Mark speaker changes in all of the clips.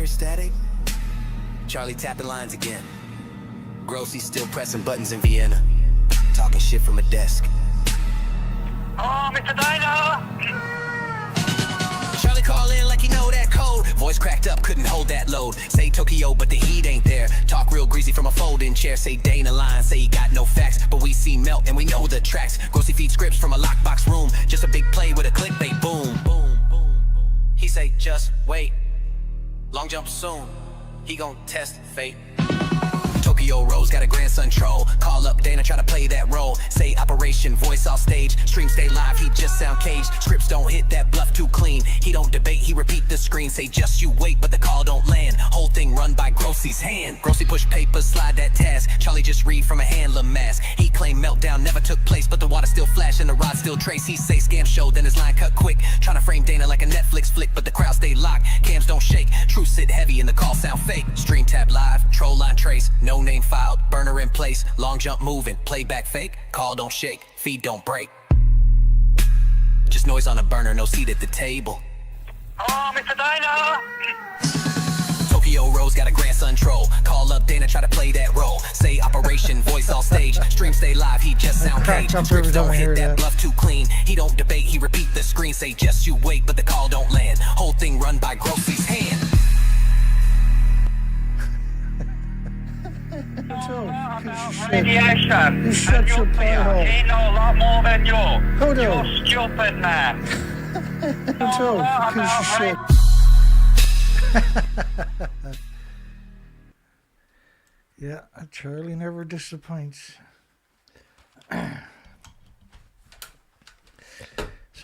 Speaker 1: hear static? Charlie tapping lines again. Grossy's still pressing buttons in Vienna. Talking shit from a desk.
Speaker 2: Oh, Mr. Dino!
Speaker 1: Charlie call in like he know that code. Voice cracked up, couldn't hold that load. Say Tokyo, but the heat ain't there. Talk real greasy from a folding chair. Say Dana line, say he got no facts, but we see melt and we know the tracks. Grossy feed scripts from a lockbox room. Just a big play with a clickbait boom. Boom, boom. He say just wait. Long jump soon. He gon' test fate. Tokyo Rose got a grandson troll. Call up Dana, try to play that role. Say operation, voice off stage. Stream stay live, he just sound caged. Scripts don't hit that bluff too clean. He don't debate, he repeat the screen. Say just you wait, but the call don't land. Whole thing run by Grossy's hand. Grossy push papers, slide that task. Charlie just read from a handler mask. He claim meltdown never took place, but the water still flash and the rod still trace. He say scam show, then his line cut quick. Trying to frame Dana like a Netflix flick, but the crowd stay locked. Cams don't shake, truth sit heavy and the call sound fake. Stream tab live, troll line trace. No name filed, burner in place, long jump moving, playback fake, call don't shake, feed don't break. Just noise on a burner, no seat at the table.
Speaker 2: Oh, Mr. Dino!
Speaker 1: Tokyo Rose got a grandson troll. Call up Dana, try to play that role. Say operation, voice all stage. Stream stay live, he just sound caged. Scripts don't hit that bluff too clean. He don't debate, he repeat the screen. Say just you wait, but the call don't land. Whole thing run by Grossy's hand.
Speaker 2: Radiation.
Speaker 3: You shut your pie
Speaker 2: He know a lot more than you.
Speaker 3: Hold
Speaker 2: You're
Speaker 3: on.
Speaker 2: stupid, man.
Speaker 3: Piece of shit. Yeah, Charlie never disappoints. So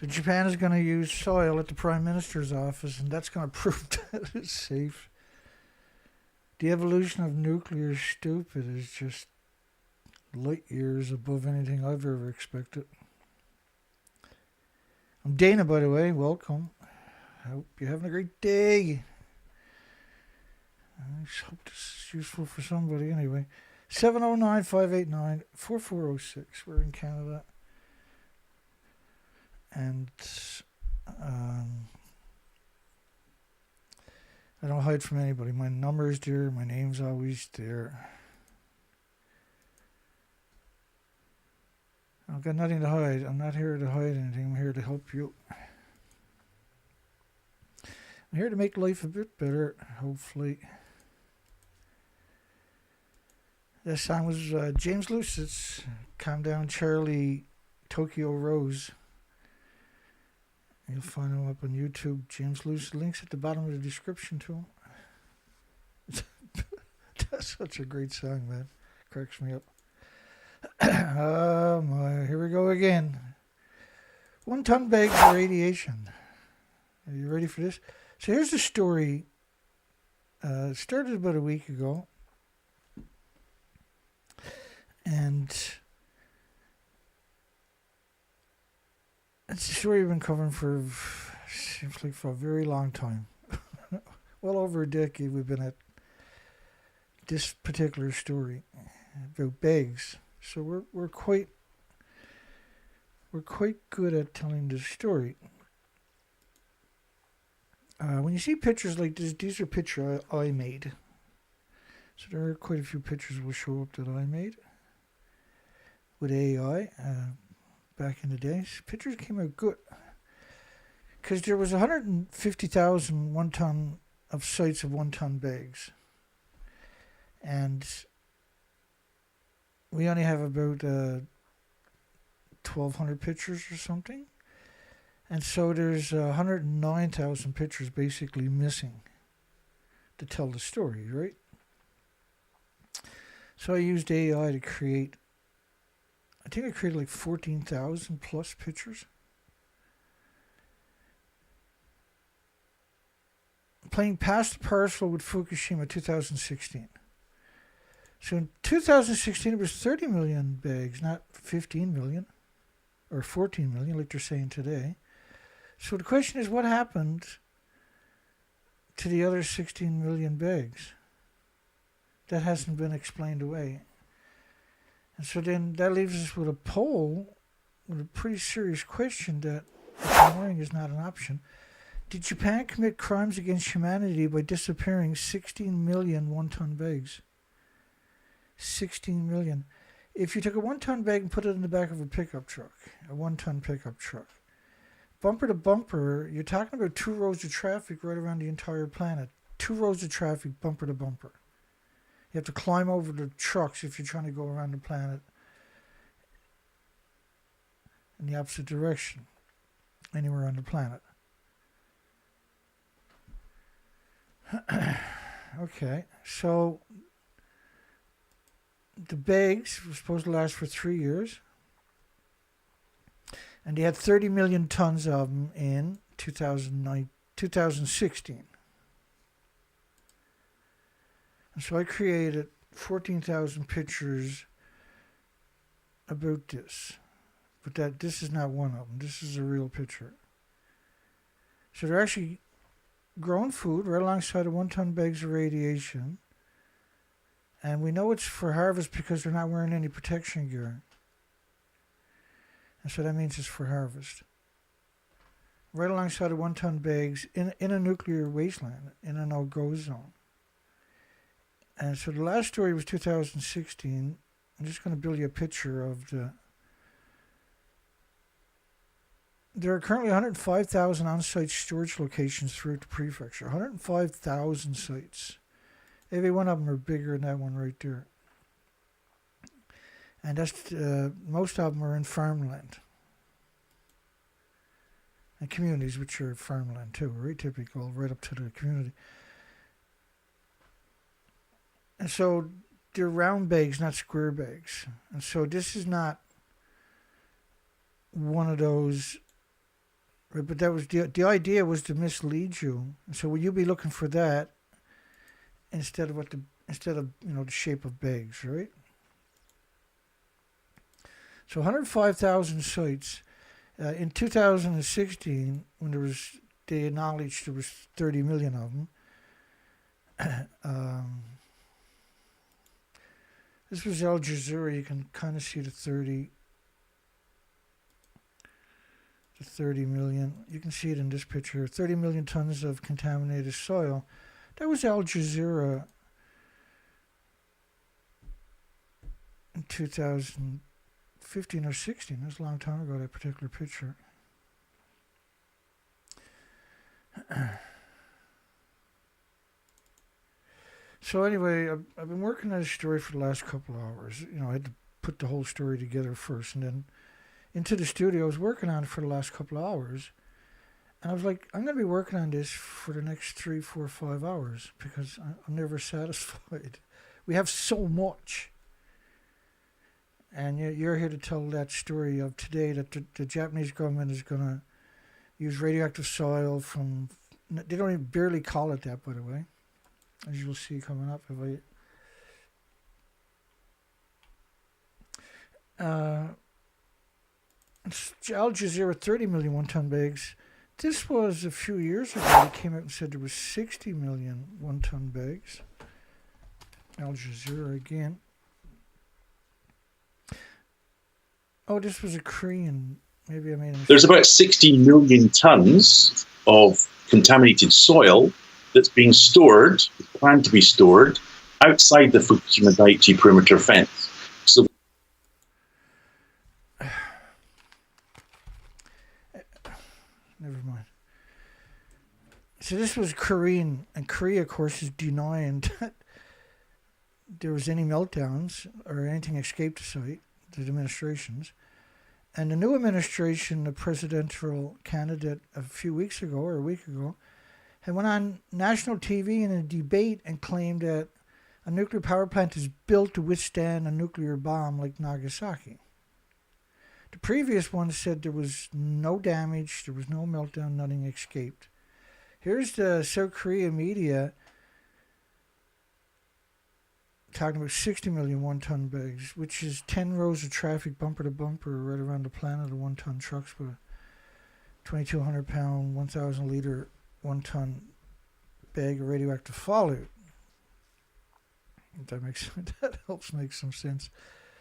Speaker 3: Japan is going to use soil at the Prime Minister's office, and that's going to prove that it's safe. The evolution of nuclear stupid is just light years above anything I've ever expected. I'm Dana, by the way. Welcome. I hope you're having a great day. I just hope this is useful for somebody anyway. 709-589-4406. We're in Canada. And I don't hide from anybody. My number's there. My name's always there. I've got nothing to hide. I'm not here to hide anything. I'm here to help you. I'm here to make life a bit better, hopefully. That song was James Luce's Calm Down Charlie, Tokyo Rose. You'll find him up on YouTube. James Luce, links at the bottom of the description to him. That's such a great song, man. Cracks me up. Oh my, here we go again. 1 ton bag of radiation. Are you ready for this? So here's the story. It started about a week ago. And it's a story we've been covering for, seems like for a very long time. Well over a decade we've been at this particular story about bags. So we're quite good at telling this story. When you see pictures like this, these are pictures I made. So there are quite a few pictures will show up that I made with AI back in the days. Pictures came out good because there was 150,000 1-ton of sites of 1-ton bags, and we only have about 1,200 pictures or something, and so there's 109,000 pictures basically missing to tell the story, right? So I used AI to create, I think I created like 14,000 plus pictures. Playing Past the Parcel with Fukushima 2016. So in 2016 it was 30 million bags, not 15 million or 14 million like they're saying today. So the question is, what happened to the other 16 million bags? That hasn't been explained away. And so then that leaves us with a poll with a pretty serious question that ignoring is not an option. Did Japan commit crimes against humanity by disappearing 16 million one-ton bags? 16 million. If you took a one-ton bag and put it in the back of a pickup truck, a one-ton pickup truck, bumper to bumper, you're talking about 2 rows of traffic right around the entire planet. 2 rows of traffic, bumper to bumper. You have to climb over the trucks if you're trying to go around the planet in the opposite direction, anywhere on the planet. Okay, so the bags were supposed to last for 3 years, and they had 30 million tons of them in 2016. And so I created 14,000 pictures about this, but this is not one of them. This is a real picture. So they're actually growing food right alongside of 1-ton bags of radiation. And we know it's for harvest because they're not wearing any protection gear. And so that means it's for harvest. Right alongside of 1-ton bags in a nuclear wasteland, in a no-go zone. And so the last story was 2016. I'm just going to build you a picture of the... There are currently 105,000 on-site storage locations throughout the prefecture. 105,000 sites. Every one of them are bigger than that one right there. And that's most of them are in farmland. And communities, which are farmland too, right? Typical, right up to the community. And so they're round bags, not square bags. And so this is not one of those... But that was the idea was to mislead you. And so would you be looking for that instead of the shape of bags, right? So 105,000 sites in 2016, when they acknowledged there was 30 million of them. This was Al Jazeera. You can kind of see the 30 million. You can see it in this picture. 30 million tons of contaminated soil. That was Al Jazeera in 2015 or 16. That was a long time ago, that particular picture. So anyway, I've been working on this story for the last couple of hours. I had to put the whole story together first, and then into the studio. I was working on it for the last couple of hours. And I was like, I'm going to be working on this for the next 3, 4, 5 hours because I'm never satisfied. We have so much. And you're here to tell that story of today that the Japanese government is going to use radioactive soil from... They don't even barely call it that, by the way. As you'll see coming up. Al Jazeera, 30 million one-ton bags. This was a few years ago. They came out and said there was 60 million one-ton bags. Al Jazeera again. Oh, this was a Korean. Maybe I made a mistake.
Speaker 4: There's about 60 million tons of contaminated soil that's being stored, planned to be stored, outside the Fukushima Daiichi perimeter fence. So
Speaker 3: never mind. So this was Korean, and Korea, of course, is denying that there was any meltdowns or anything escaped the site, the administrations. And the new administration, the presidential candidate a few weeks ago or a week ago, had went on national TV in a debate and claimed that a nuclear power plant is built to withstand a nuclear bomb like Nagasaki. The previous one said there was no damage, there was no meltdown, nothing escaped. Here's the South Korea media talking about 60 million one-ton bags, which is 10 rows of traffic bumper to bumper right around the planet of one-ton trucks with a 2,200-pound, 1,000-liter, one-ton bag of radioactive fallout. That helps make some sense,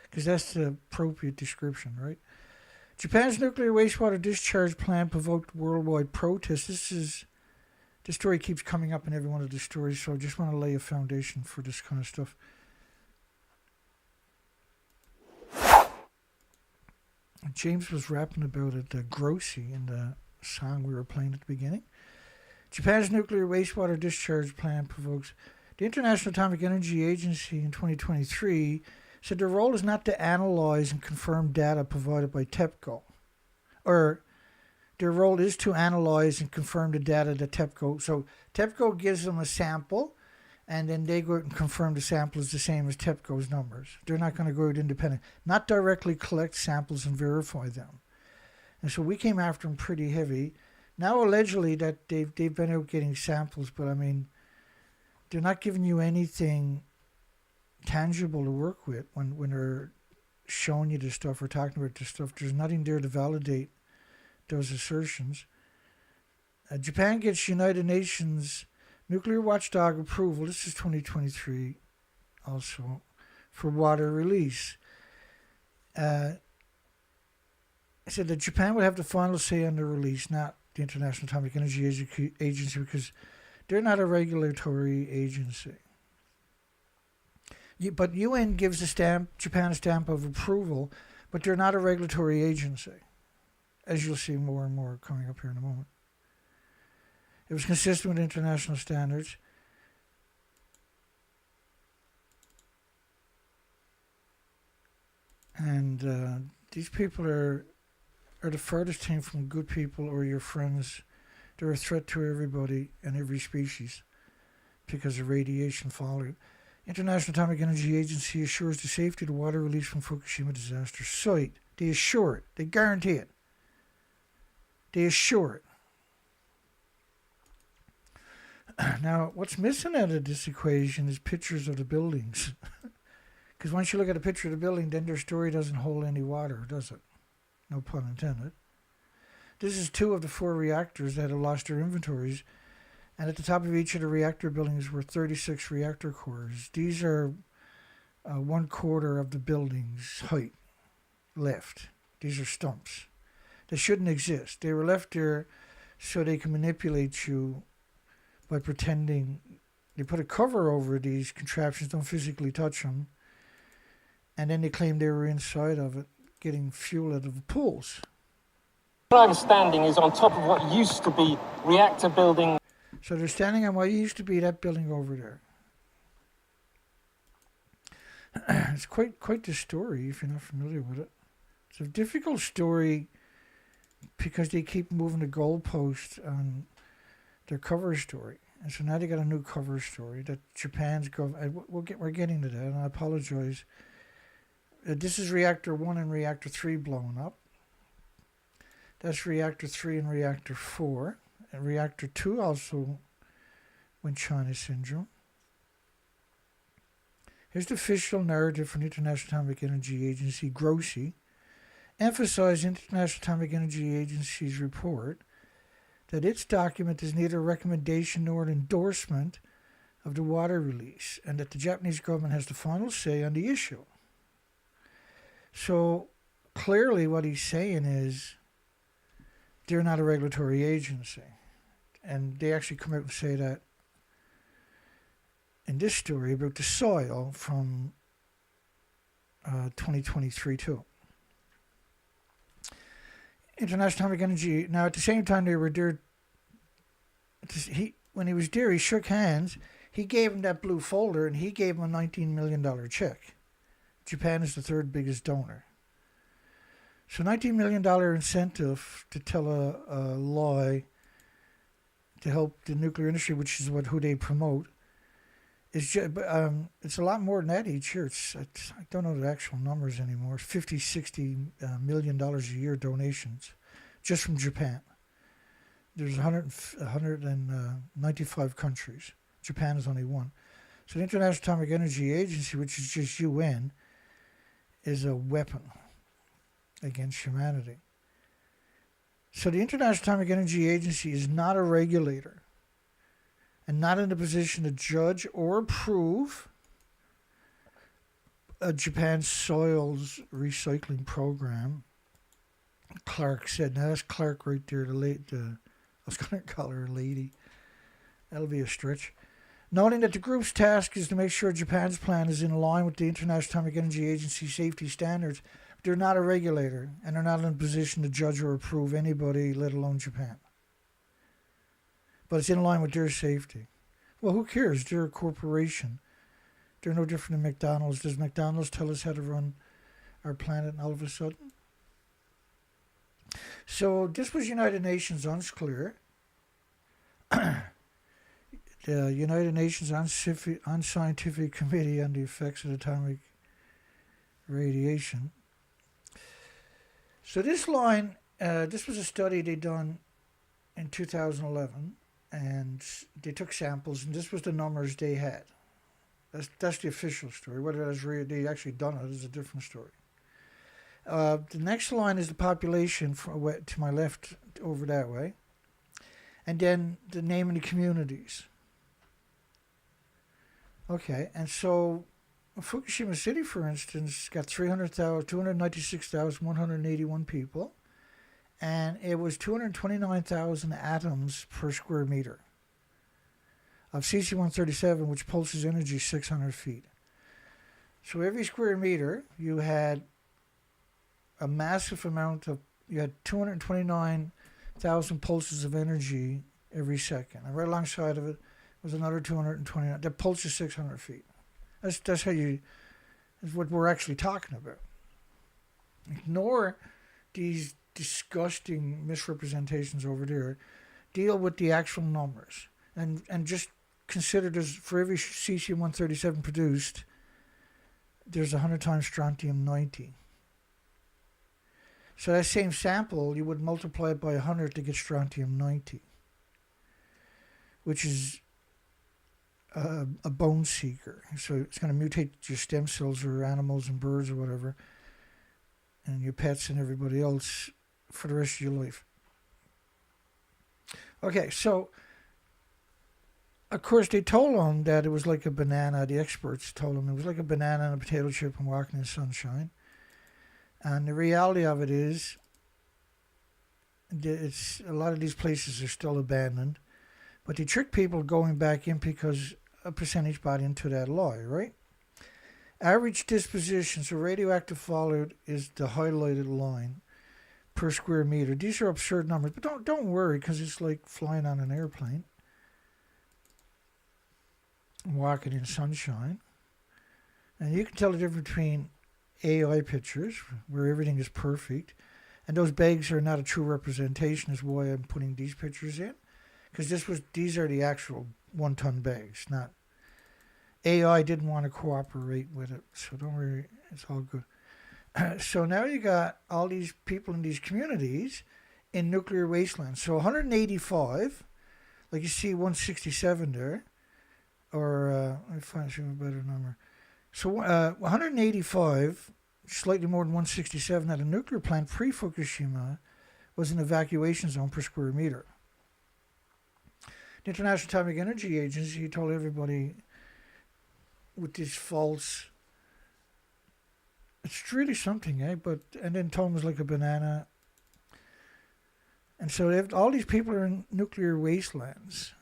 Speaker 3: because that's the appropriate description, right? Japan's nuclear wastewater discharge plant provoked worldwide protests. This is the story keeps coming up in every one of the stories, so I just want to lay a foundation for this kind of stuff. James was rapping about it, grossy, in the song we were playing at the beginning. Japan's nuclear wastewater discharge plant provokes. The International Atomic Energy Agency in 2023 said their role is not to analyze and confirm data provided by TEPCO, or their role is to analyze and confirm the data that TEPCO. So TEPCO gives them a sample, and then they go out and confirm the sample is the same as TEPCO's numbers. They're not going to go out independent, not directly collect samples and verify them. And so we came after them pretty heavy. Now allegedly that they've been out getting samples, but I mean, they're not giving you anything tangible to work with when they're showing you this stuff or talking about this stuff. There's nothing there to validate those assertions. Japan gets United Nations nuclear watchdog approval. This is 2023 also for water release. It said that Japan would have the final say on the release, not the International Atomic Energy Agency, because they're not a regulatory agency. But UN gives Japan a stamp of approval, but they're not a regulatory agency, as you'll see more and more coming up here in a moment. It was consistent with international standards. And these people are the furthest thing from good people or your friends. They're a threat to everybody and every species because of radiation fallout. International Atomic Energy Agency assures the safety of the water release from Fukushima disaster site. They assure it. They guarantee it. They assure it. Now, what's missing out of this equation is pictures of the buildings. Because once you look at a picture of the building, then their story doesn't hold any water, does it? No pun intended. This is 2 of the 4 reactors that have lost their inventories. And at the top of each of the reactor buildings were 36 reactor cores. These are 1/4 of the building's height left. These are stumps. They shouldn't exist. They were left there so they can manipulate you by pretending. They put a cover over these contraptions, don't physically touch them. And then they claim they were inside of it, getting fuel out of the pools.
Speaker 5: What I'm standing is on top of what used to be reactor building.
Speaker 3: So they're standing on what used to be that building over there. It's quite the story if you're not familiar with it. It's a difficult story because they keep moving the goalpost on their cover story. And so now they got a new cover story that Japan's government. We're getting to that, and I apologize. This is Reactor 1 and Reactor 3 blowing up. That's Reactor 3 and Reactor 4. And Reactor 2 also went China syndrome. Here's the official narrative from the International Atomic Energy Agency, Grossi, emphasized International Atomic Energy Agency's report that its document is neither a recommendation nor an endorsement of the water release, and that the Japanese government has the final say on the issue. So clearly what he's saying is they're not a regulatory agency. And they actually come out and say that in this story about the soil from 2023 too. International Atomic Energy. Now, at the same time they were there, when he was there, he shook hands. He gave him that blue folder, and he gave him a $19 million check. Japan is the 3rd biggest donor. So $19 million incentive to tell a lie to help the nuclear industry, which is who they promote. It's a lot more than that each year. I don't know the actual numbers anymore. It's $50-60 million a year donations just from Japan. There's 195 countries. Japan is only one. So the International Atomic Energy Agency, which is just UN, is a weapon against humanity. So the International Atomic Energy Agency is not a regulator and not in a position to judge or approve Japan's soils recycling program. Clark said. Now that's Clark right there, I was going to call her a lady. That'll be a stretch. Noting that the group's task is to make sure Japan's plan is in line with the International Atomic Energy Agency safety standards. They're not a regulator, and they're not in a position to judge or approve anybody, let alone Japan. But it's in line with their safety. Well, who cares? They're a corporation. They're no different than McDonald's. Does McDonald's tell us how to run our planet all of a sudden? So this was United Nations UNSCLEAR. The United Nations Unscientific Committee on the Effects of Atomic Radiation. So this line, this was a study they done in 2011, and they took samples, and this was the numbers they had. That's the official story. Whether that's they actually done it is a different story. The next line is the population to my left over that way, and then the name of the communities. Okay, and so Fukushima City, for instance, got 296,181 people, and it was 229,000 atoms per square meter of cesium-137, which pulses energy 600 feet. So every square meter, you had a massive amount of, you had 229,000 pulses of energy every second. And right alongside of it was another 229. That pulses 600 feet. That's that's what we're actually talking about. Ignore these disgusting misrepresentations over there. Deal with the actual numbers. And just consider there's, for every cesium-137 produced, there's 100 times strontium-90. So that same sample, you would multiply it by 100 to get strontium-90, which is a bone seeker. So it's going to mutate your stem cells or animals and birds or whatever, and your pets and everybody else for the rest of your life. Okay, so of course they told them that it was like a banana. The experts told them it was like a banana and a potato chip and walking in the sunshine. And the reality of it is, it's a lot of these places are still abandoned, but they trick people going back in because a percentage bought into that lie, right? Average disposition, so radioactive fallout is the highlighted line per square meter. These are absurd numbers, but don't worry, because it's like flying on an airplane, walking in sunshine, and you can tell the difference between AI pictures, where everything is perfect, and those bags are not a true representation, is why I'm putting these pictures in, because these are the actual 1-ton bags, not AI didn't want to cooperate with it, so don't worry, it's all good. So now you got all these people in these communities in nuclear wastelands. So 185, like you see 167 there, or let me find a better number. So 185, slightly more than 167, at a nuclear plant pre-Fukushima was an evacuation zone per square meter. The International Atomic Energy Agency told everybody with these false, it's really something, and then told them it was like a banana. And so all these people are in nuclear wastelands.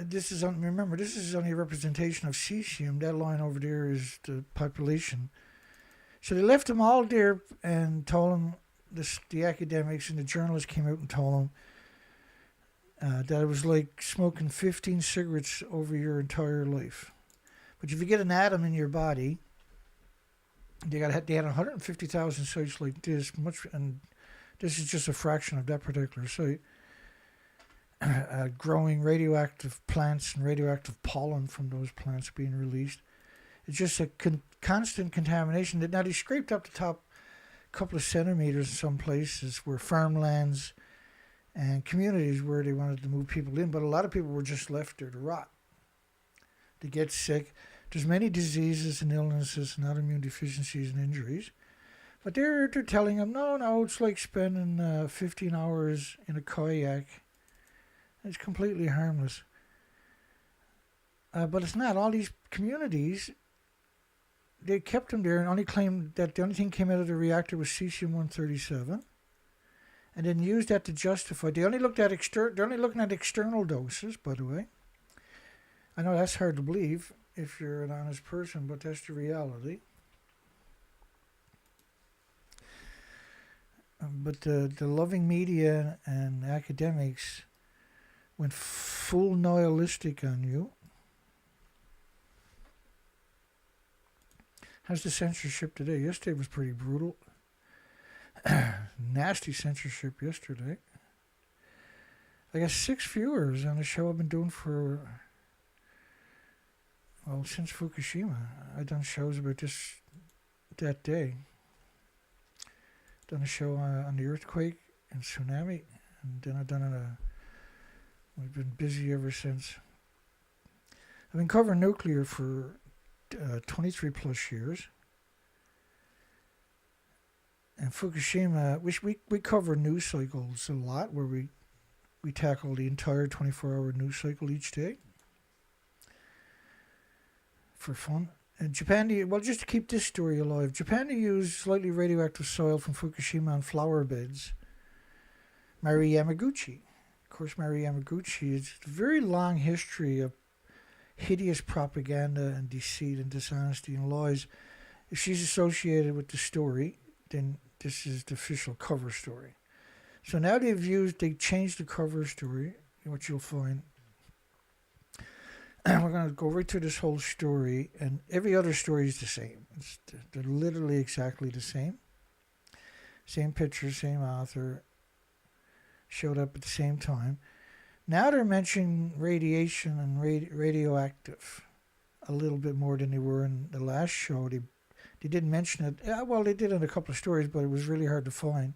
Speaker 3: This is only a representation of cesium. That line over there is the population. So they left them all there and told them, the academics and the journalists came out and told them that it was like smoking 15 cigarettes over your entire life. But if you get an atom in your body, they had 150,000 sites like this, and this is just a fraction of that particular site. Growing radioactive plants and radioactive pollen from those plants being released. It's just a constant contamination. Now they scraped up the top couple of centimeters in some places where farmlands and communities where they wanted to move people in, but a lot of people were just left there to rot, to get sick. There's many diseases and illnesses and autoimmune deficiencies and injuries, but they're telling them, no, it's like spending 15 hours in a kayak. It's completely harmless. But it's not. All these communities, they kept them there and only claimed that the only thing came out of the reactor was cesium-137. and then use that to justify. They're only looking at external doses, by the way. I know that's hard to believe if you're an honest person, but that's the reality. But the loving media and academics went full nihilistic on you. How's the censorship today? Yesterday was pretty brutal. Nasty censorship yesterday. I got 6 viewers on the show I've been doing for, well, since Fukushima. I've done shows about this that day. Done a show on the earthquake and tsunami, and then I've done we've been busy ever since. I've been covering nuclear for 23 plus years. And Fukushima, we cover news cycles a lot, where we tackle the entire 24-hour news cycle each day for fun. And Japan, just to keep this story alive, Japan used slightly radioactive soil from Fukushima on flower beds. Mari Yamaguchi. Of course, Mari Yamaguchi is a very long history of hideous propaganda and deceit and dishonesty and lies. If she's associated with the story, then this is the official cover story. So now they changed the cover story, what you'll find. We're going to go right through this whole story, and every other story is the same. They're literally exactly the same. Same picture, same author, showed up at the same time. Now they're mentioning radiation and radioactive a little bit more than they were in the last show. They didn't mention it. Well, they did in a couple of stories, but it was really hard to find.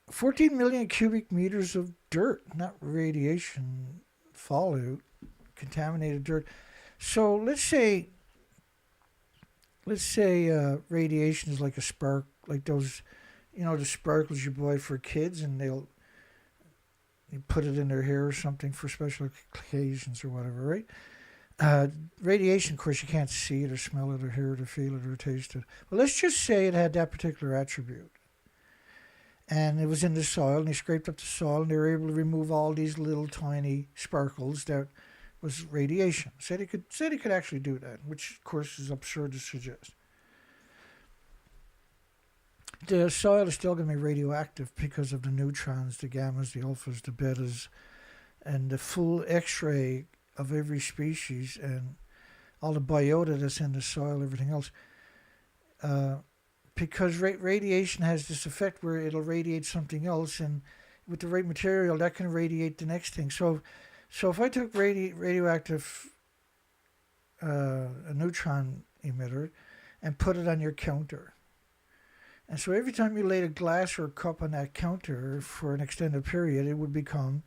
Speaker 3: 14 million cubic meters of dirt, not radiation fallout, contaminated dirt. So let's say radiation is like a spark, like those, the sparkles you buy for kids, and you put it in their hair or something for special occasions or whatever, right? Radiation, of course, you can't see it or smell it or hear it or feel it or taste it. Well, let's just say it had that particular attribute. And it was in the soil, and they scraped up the soil, and they were able to remove all these little tiny sparkles that was radiation. Say they could actually do that, which, of course, is absurd to suggest. The soil is still going to be radioactive because of the neutrons, the gammas, the alphas, the betas, and the full X-ray of every species and all the biota that's in the soil, everything else. Because radiation has this effect where it'll radiate something else, and with the right material, that can radiate the next thing. So if I took radioactive a neutron emitter and put it on your counter, and so every time you laid a glass or a cup on that counter for an extended period, it would become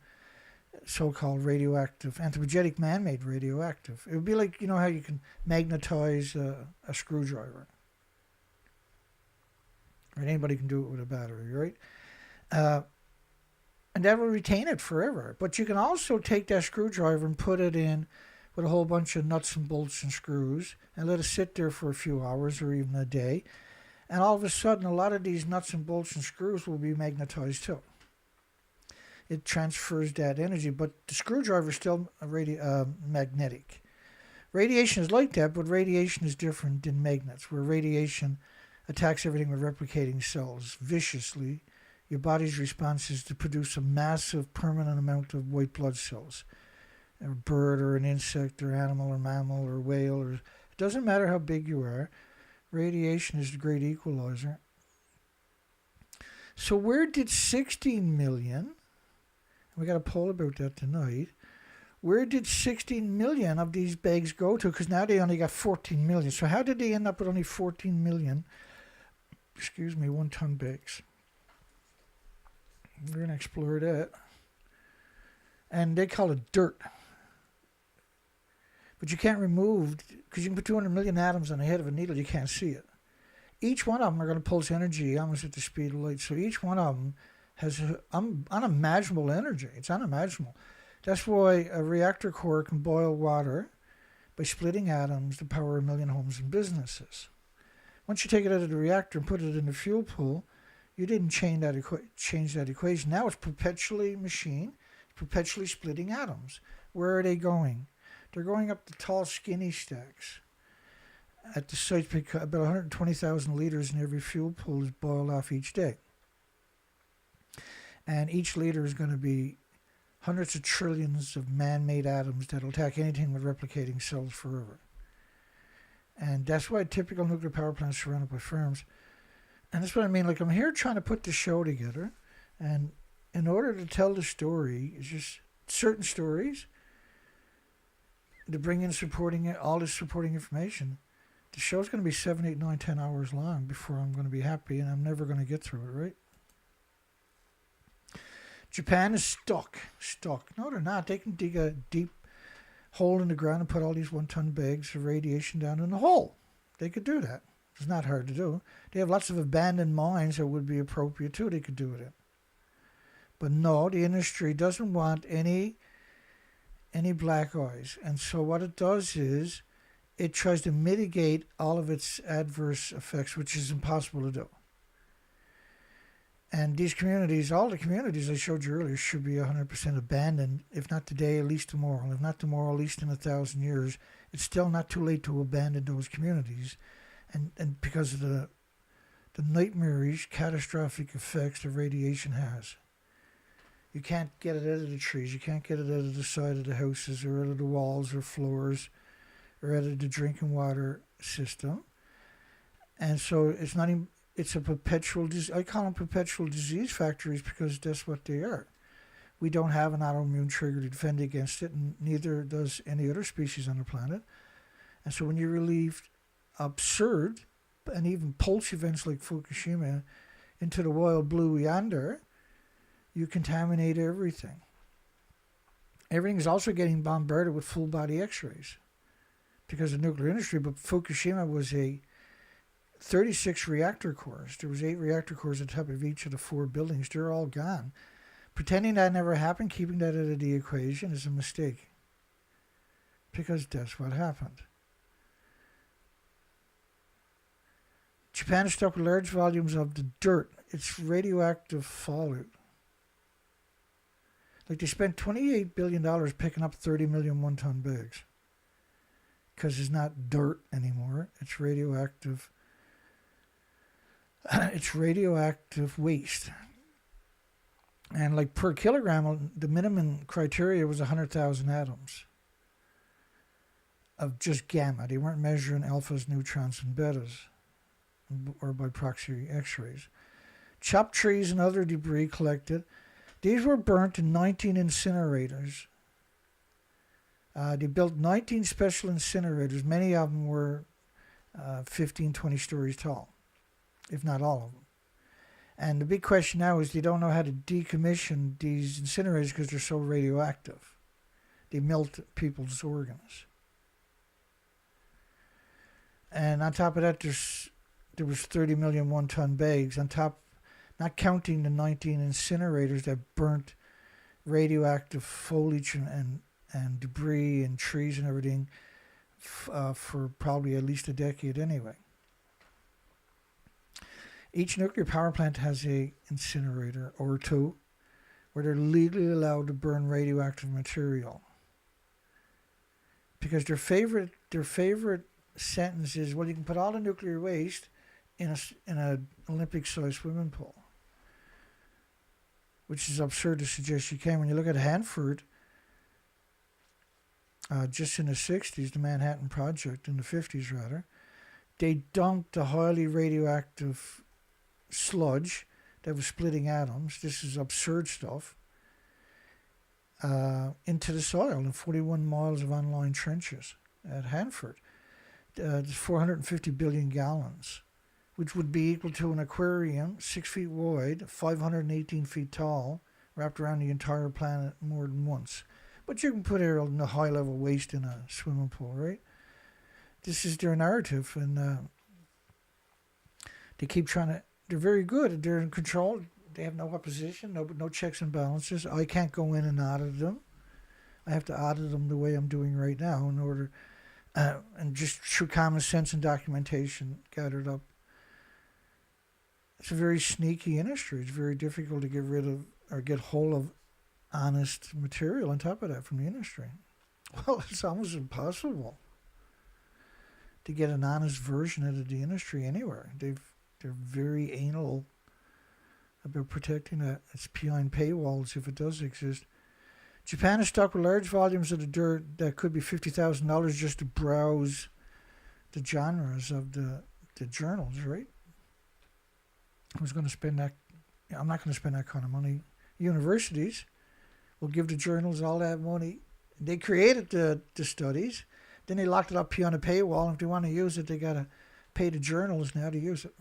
Speaker 3: so-called radioactive, anthropogenic man-made radioactive. It would be like, how you can magnetize a screwdriver. Right? Anybody can do it with a battery, right? And that will retain it forever. But you can also take that screwdriver and put it in with a whole bunch of nuts and bolts and screws and let it sit there for a few hours or even a day. And all of a sudden, a lot of these nuts and bolts and screws will be magnetized too. It transfers that energy, but the screwdriver is still magnetic. Radiation is like that, but radiation is different than magnets, where radiation attacks everything with replicating cells viciously. Your body's response is to produce a massive permanent amount of white blood cells. A bird or an insect or animal or mammal or whale, it doesn't matter how big you are. Radiation is the great equalizer. So where did 16 million, we got a poll about that tonight, where did 16 million of these bags go to? Because now they only got 14 million. So how did they end up with only 14 million, 1-ton bags? We're going to explore that. And they call it dirt. But you can't remove, because you can put 200 million atoms on the head of a needle, you can't see it. Each one of them are going to pulse energy almost at the speed of light. So each one of them has unimaginable energy. It's unimaginable. That's why a reactor core can boil water by splitting atoms to power 1 million homes and businesses. Once you take it out of the reactor and put it in the fuel pool, You didn't change that equation. Now it's perpetually machined, perpetually splitting atoms. Where are they going? They're going up the tall, skinny stacks. At the sites, about 120,000 liters in every fuel pool is boiled off each day. And each liter is going to be hundreds of trillions of man-made atoms that will attack anything with replicating cells forever. And that's why typical nuclear power plants are surrounded by firms. And that's what I mean. Like, I'm here trying to put the show together. And in order to tell the story, it's just certain stories to bring in all this supporting information. The show's going to be 7, 8, 9, 10 hours long before I'm going to be happy, and I'm never going to get through it, right? Japan is stuck. No, they're not. They can dig a deep hole in the ground and put all these 1-ton bags of radiation down in the hole. They could do that. It's not hard to do. They have lots of abandoned mines that would be appropriate too. They could do it in. But no, the industry doesn't want any black eyes. And so what it does is it tries to mitigate all of its adverse effects, which is impossible to do. And these communities, all the communities I showed you earlier, should be 100% abandoned, if not today, at least tomorrow. If not tomorrow, at least in 1,000 years. It's still not too late to abandon those communities. And because of the nightmarish, catastrophic effects that radiation has. You can't get it out of the trees. You can't get it out of the side of the houses or out of the walls or floors or out of the drinking water system. And so it's not even... It's a perpetual disease. I call them perpetual disease factories because that's what they are. We don't have an autoimmune trigger to defend against it, and neither does any other species on the planet. And so when you relieve absurd and even pulse events like Fukushima into the wild blue yonder, you contaminate everything. Everything is also getting bombarded with full body x-rays because of the nuclear industry, but Fukushima was a 36 reactor cores. There was 8 reactor cores on top of each of the 4 buildings. They're all gone. Pretending that never happened, keeping that out of the equation is a mistake. Because that's what happened. Japan is stuck with large volumes of the dirt. It's radioactive fallout. Like, they spent $28 billion picking up 30 million 1-ton bags. Because it's not dirt anymore. It's radioactive. It's radioactive waste. And like per kilogram, the minimum criteria was 100,000 atoms of just gamma. They weren't measuring alphas, neutrons, and betas, or by proxy x-rays. Chopped trees and other debris collected. These were burnt in 19 incinerators. They built 19 special incinerators. Many of them were 15, 20 stories tall, if not all of them. And the big question now is they don't know how to decommission these incinerators because they're so radioactive. They melt people's organs. And on top of that, there was 30 million 1-ton bags. On top, not counting the 19 incinerators that burnt radioactive foliage and debris and trees and everything for probably at least a decade anyway. Each nuclear power plant has a incinerator or 2 where they're legally allowed to burn radioactive material. Because their favorite sentence is, well, you can put all the nuclear waste in an Olympic-sized swimming pool. Which is absurd to suggest you can. When you look at Hanford, just in the 60s, the Manhattan Project, in the 50s rather, they dumped the highly radioactive sludge that was splitting atoms, this is absurd stuff, into the soil in 41 miles of unlined trenches at Hanford. 450 billion gallons, which would be equal to an aquarium 6 feet wide, 518 feet tall, wrapped around the entire planet more than once. But you can put a high-level waste in a swimming pool, right? This is their narrative, and they keep trying to... They're very good. They're in control. They have no opposition, no checks and balances. I can't go in and audit them. I have to audit them the way I'm doing right now in order... and just through common sense and documentation gathered up It's a very sneaky industry. It's very difficult to get rid of or get hold of honest material on top of that from the industry. Well, it's almost impossible to get an honest version out of the industry anywhere. They're very anal about protecting that. It's behind paywalls if it does exist. Japan is stocked with large volumes of the dirt that could be $50,000 just to browse the genres of the journals, right? Who's going to spend that? I'm not going to spend that kind of money. Universities will give the journals all that money. They created the studies, then they locked it up behind a paywall. And if they want to use it, they got to pay the journals now to use it.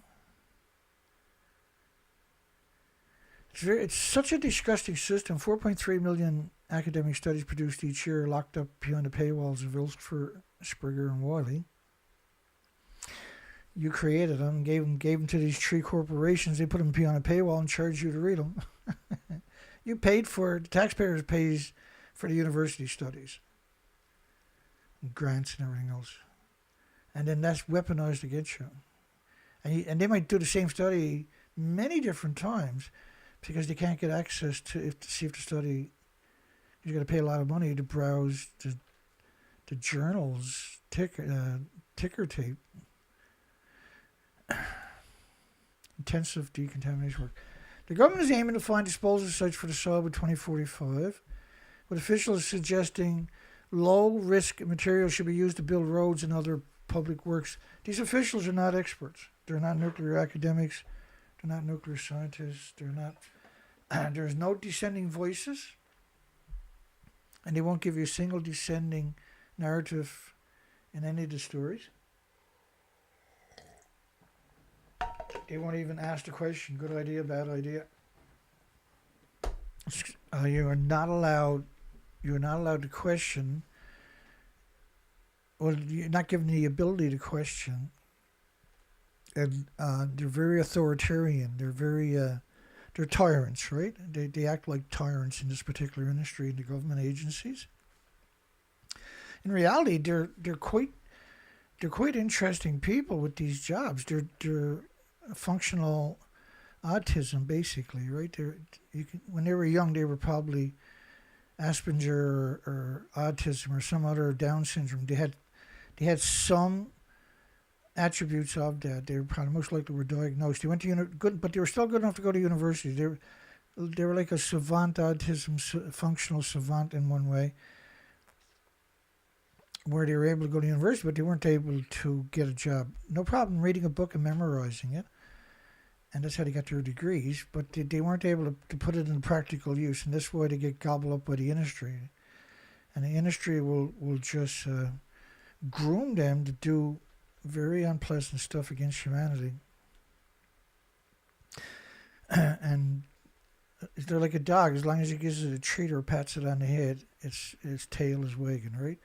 Speaker 3: It's such a disgusting system. 4.3 million academic studies produced each year locked up behind the paywalls of Ilford, Springer, and Wiley. You created them, gave them to these three corporations. They put them behind a paywall and charged you to read them. You paid for it. The taxpayers pays for the university studies, and grants and everything else. And then that's weaponized against you. And they might do the same study many different times because they can't get access to see if the study. You got to pay a lot of money to browse the journal's ticker tape. Intensive decontamination work. The government is aiming to find disposal sites for the soil by 2045, with officials suggesting low-risk materials should be used to build roads and other public works. These officials are not experts. They're not nuclear academics. They're not nuclear scientists. They're not. There's no dissenting voices, and they won't give you a single dissenting narrative in any of the stories. They won't even ask the question, good idea, bad idea. You are not allowed to question, or you're not given the ability to question. And they're very authoritarian. They're tyrants, right? They act like tyrants in this particular industry, in the government agencies. In reality, they're quite interesting people with these jobs. They're functional autism, basically, right? When they were young, they were probably Asperger or autism or some other Down syndrome. They had some attributes of that. They were probably most likely were diagnosed. They went to but they were still good enough to go to university. They were like a savant autism, functional savant in one way, where they were able to go to university, but they weren't able to get a job. No problem reading a book and memorizing it. And that's how they got their degrees, but they weren't able to put it in practical use, and that's why they get gobbled up by the industry. And the industry will just groom them to do very unpleasant stuff against humanity. And they're like a dog. As long as it gives it a treat or pats it on the head, its tail is wagging, right?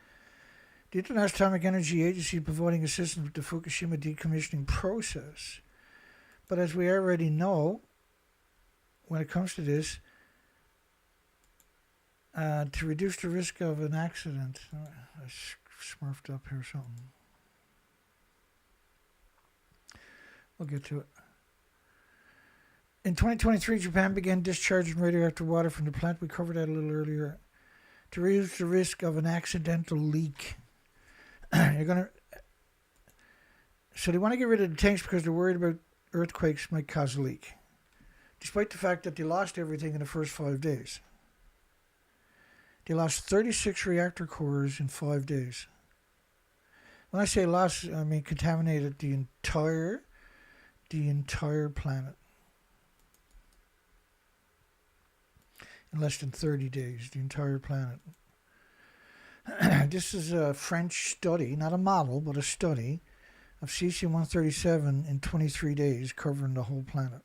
Speaker 3: The International Atomic Energy Agency is providing assistance with the Fukushima decommissioning process. But as we already know, when it comes to this, to reduce the risk of an accident, I smurfed up here something. We'll get to it. In 2023, Japan began discharging radioactive water from the plant. We covered that a little earlier. To reduce the risk of an accidental leak. So they want to get rid of the tanks because they're worried about earthquakes might cause a leak, despite the fact that they lost everything in the first 5 days. They lost 36 reactor cores in 5 days. When I say lost, I mean contaminated the entire planet in less than 30 days, the entire planet. This is a French study, not a model, but a study of caesium-137 in 23 days, covering the whole planet.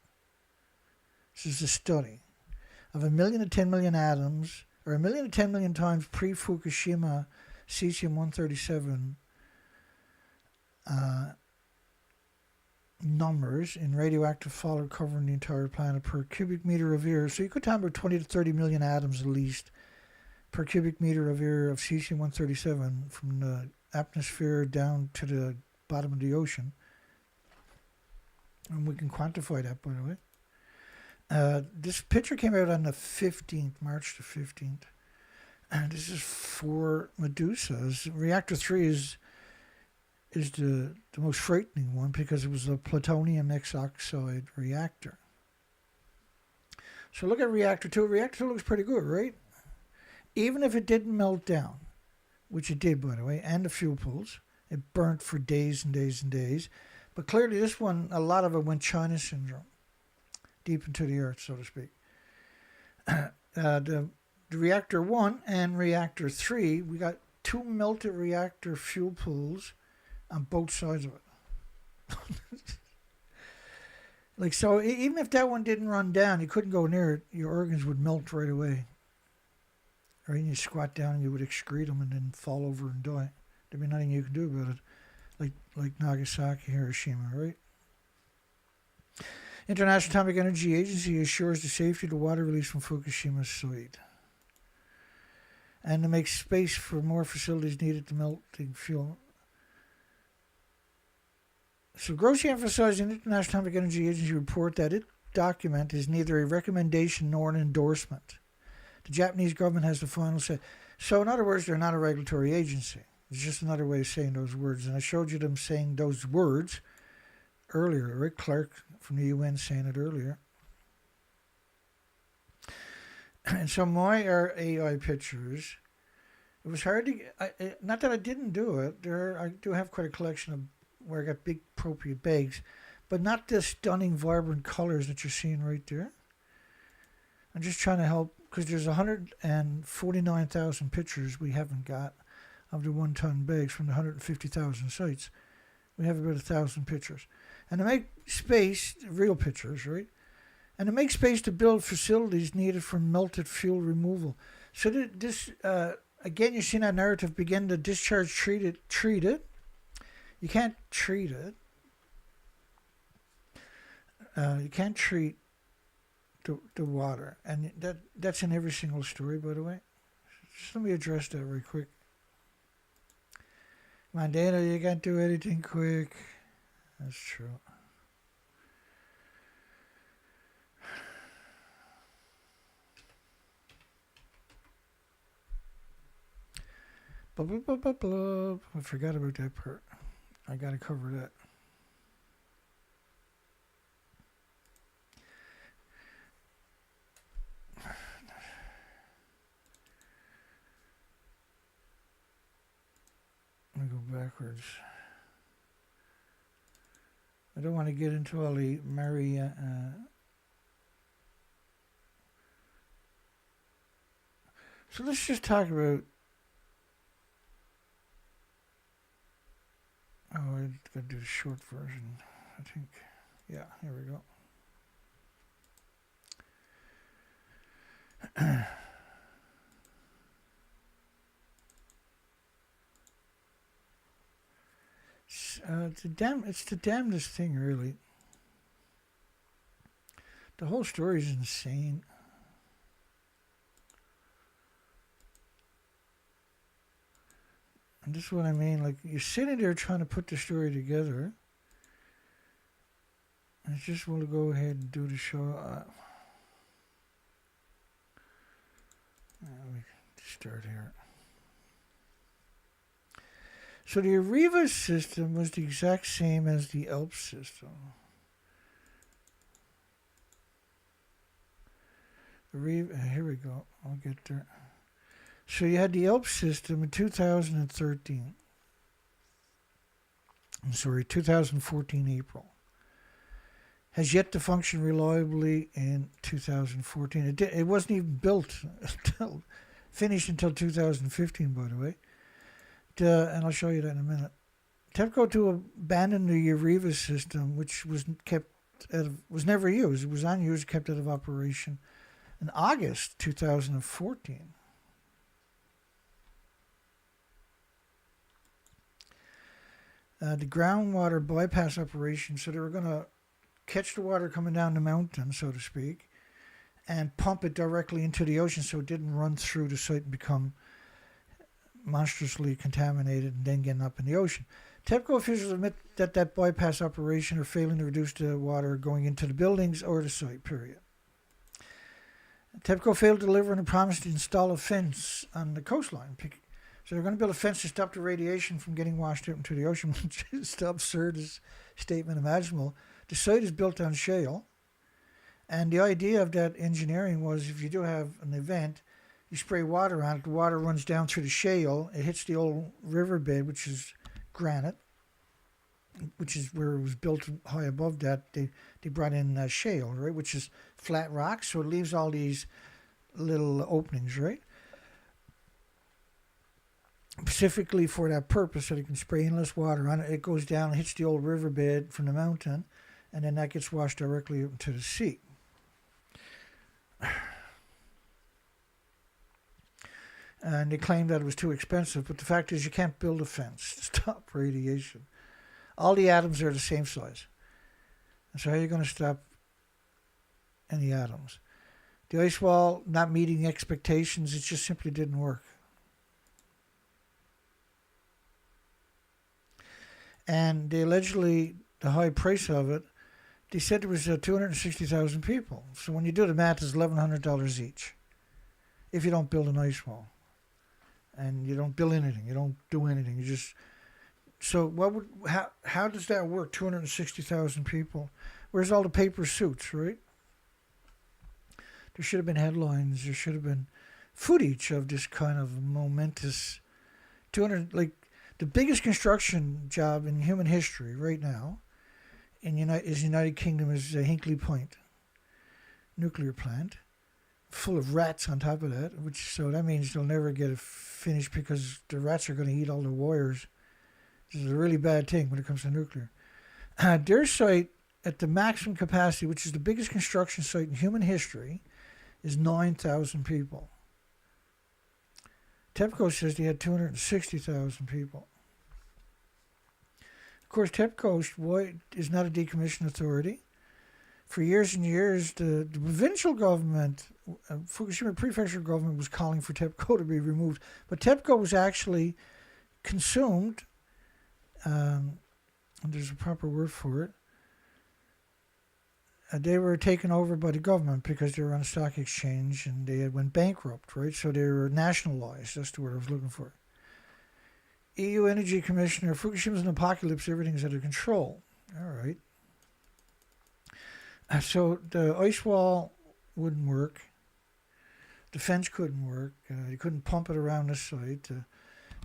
Speaker 3: This is a study of 1 million to 10 million atoms, or 1 million to 10 million times pre-Fukushima caesium-137 numbers in radioactive fallout covering the entire planet per cubic meter of air. So you could talk about 20 to 30 million atoms at least per cubic meter of air of caesium-137 from the atmosphere down to the bottom of the ocean. And we can quantify that, by the way. This picture came out on the 15th, March the 15th. And this is for Medusas. Reactor 3 is the most frightening one because it was a plutonium X oxide reactor. So look at reactor 2. Reactor 2 looks pretty good, right? Even if it didn't melt down, which it did, by the way, and the fuel pools. It burnt for days and days and days. But clearly this one, a lot of it went China syndrome. Deep into the earth, so to speak. The reactor 1 and reactor 3, we got 2 melted reactor fuel pools on both sides of it. Like, so even if that one didn't run down, you couldn't go near it, your organs would melt right away. Or you squat down and you would excrete them and then fall over and die. There'd be nothing you could do about it. Like Nagasaki, Hiroshima, right? International Atomic Energy Agency assures the safety of the water released from Fukushima site. And to make space for more facilities needed to melting fuel. So grossly emphasizing the International Atomic Energy Agency report that its document is neither a recommendation nor an endorsement. The Japanese government has the final say. So in other words, they're not a regulatory agency. It's just another way of saying those words. And I showed you them saying those words earlier. Rick Clark from the UN saying it earlier. And so my AI pictures, it was hard to, not that I didn't do it. I do have quite a collection of where I got big appropriate bags, but not the stunning, vibrant colors that you're seeing right there. I'm just trying to help, because there's 149,000 pictures we haven't got of the 1-ton bags from the 150,000 sites. We have about 1,000 pictures. And to make space, real pictures, right? And to make space to build facilities needed for melted fuel removal. So this, again, you see that narrative begin to discharge, treat it. You can't treat it. You can't treat the water. And that's in every single story, by the way. Just let me address that real quick. Come on, Dana, you can't do anything quick. That's true. Blah, blah, blah, blah, blah. I forgot about that part. I gotta cover that. Let me go backwards. I don't want to get into all the so let's just talk about. Oh, I gotta do the short version, I think. Yeah, here we go. It's the damnedest thing, really. The whole story is insane. And this is what I mean. Like, you're sitting there trying to put the story together. I just want to go ahead and do the show. Let me start here. So the Arriva system was the exact same as the ALP system. Here we go. I'll get there. So you had the ALP system in 2013. I'm sorry, 2014 April. Has yet to function reliably in 2014. It wasn't even built, finished until 2015, by the way. And I'll show you that in a minute. TEPCO to abandon the Arriva system, which was never used. It was unused, kept out of operation in August 2014. The groundwater bypass operation, so they were going to catch the water coming down the mountain, so to speak, and pump it directly into the ocean so it didn't run through the site and become monstrously contaminated and then getting up in the ocean. TEPCO officials admit that bypass operation or failing to reduce the water going into the buildings or the site, period. TEPCO failed to deliver on a promise to install a fence on the coastline. So they're going to build a fence to stop the radiation from getting washed out into the ocean, which is the absurdest statement imaginable. The site is built on shale, and the idea of that engineering was if you do have an event, you spray water on it, the water runs down through the shale, it hits the old riverbed, which is granite, which is where it was built high above that. They brought in shale, right, which is flat rock, so it leaves all these little openings, right? Specifically for that purpose, so they can spray endless water on it. It goes down and hits the old riverbed from the mountain, and then that gets washed directly into the sea. And they claimed that it was too expensive, but the fact is you can't build a fence to stop radiation. All the atoms are the same size. And so how are you going to stop any atoms? The ice wall not meeting expectations, it just simply didn't work. And they allegedly, the high price of it, they said there was 260,000 people. So when you do the math, it's $1,100 each if you don't build an ice wall. And you don't build anything. You don't do anything. You just... So how does that work, 260,000 people? Where's all the paper suits, right? There should have been headlines. There should have been footage of this kind of momentous 200... Like, the biggest construction job in human history right now is United Kingdom is Hinkley Point nuclear plant, full of rats on top of that, so that means they'll never get it finished because the rats are going to eat all the wires. This is a really bad thing when it comes to nuclear. Their site at the maximum capacity, which is the biggest construction site in human history, is 9,000 people. TEPCO says they had 260,000 people. Of course, TEPCO is not a decommissioned authority. For years and years, the provincial government, Fukushima Prefecture government, was calling for TEPCO to be removed. But TEPCO was actually consumed, and there's a proper word for it. They were taken over by the government because they were on a stock exchange and they went bankrupt, right? So they were nationalized. That's the word I was looking for. EU Energy Commissioner, Fukushima's an apocalypse, everything's out of control. All right. So the ice wall wouldn't work. The fence couldn't work. You couldn't pump it around the site.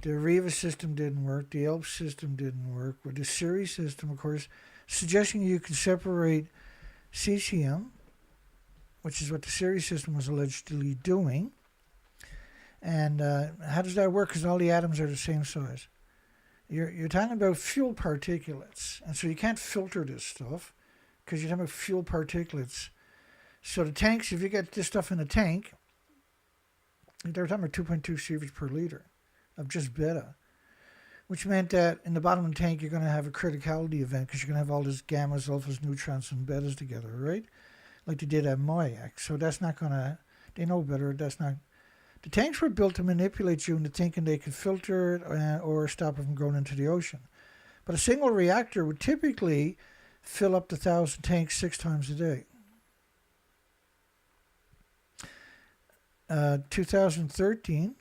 Speaker 3: The Areva system didn't work. The ELP system didn't work. With the series system, of course, suggesting you could separate caesium, which is what the series system was allegedly doing. And how does that work? Because all the atoms are the same size. You're talking about fuel particulates, and so you can't filter this stuff because you're talking about fuel particulates. So the tanks, if you get this stuff in a tank, they're talking about 2.2 sieverts per liter of just beta, which meant that in the bottom of the tank you're going to have a criticality event because you're going to have all these gammas, alphas, neutrons, and betas together, right? Like they did at Mayak. So that's not going to... They know better. That's not... The tanks were built to manipulate you into thinking they could filter it or stop it from going into the ocean. But a single reactor would typically fill up the 1,000 tanks 6 times a day. 2013,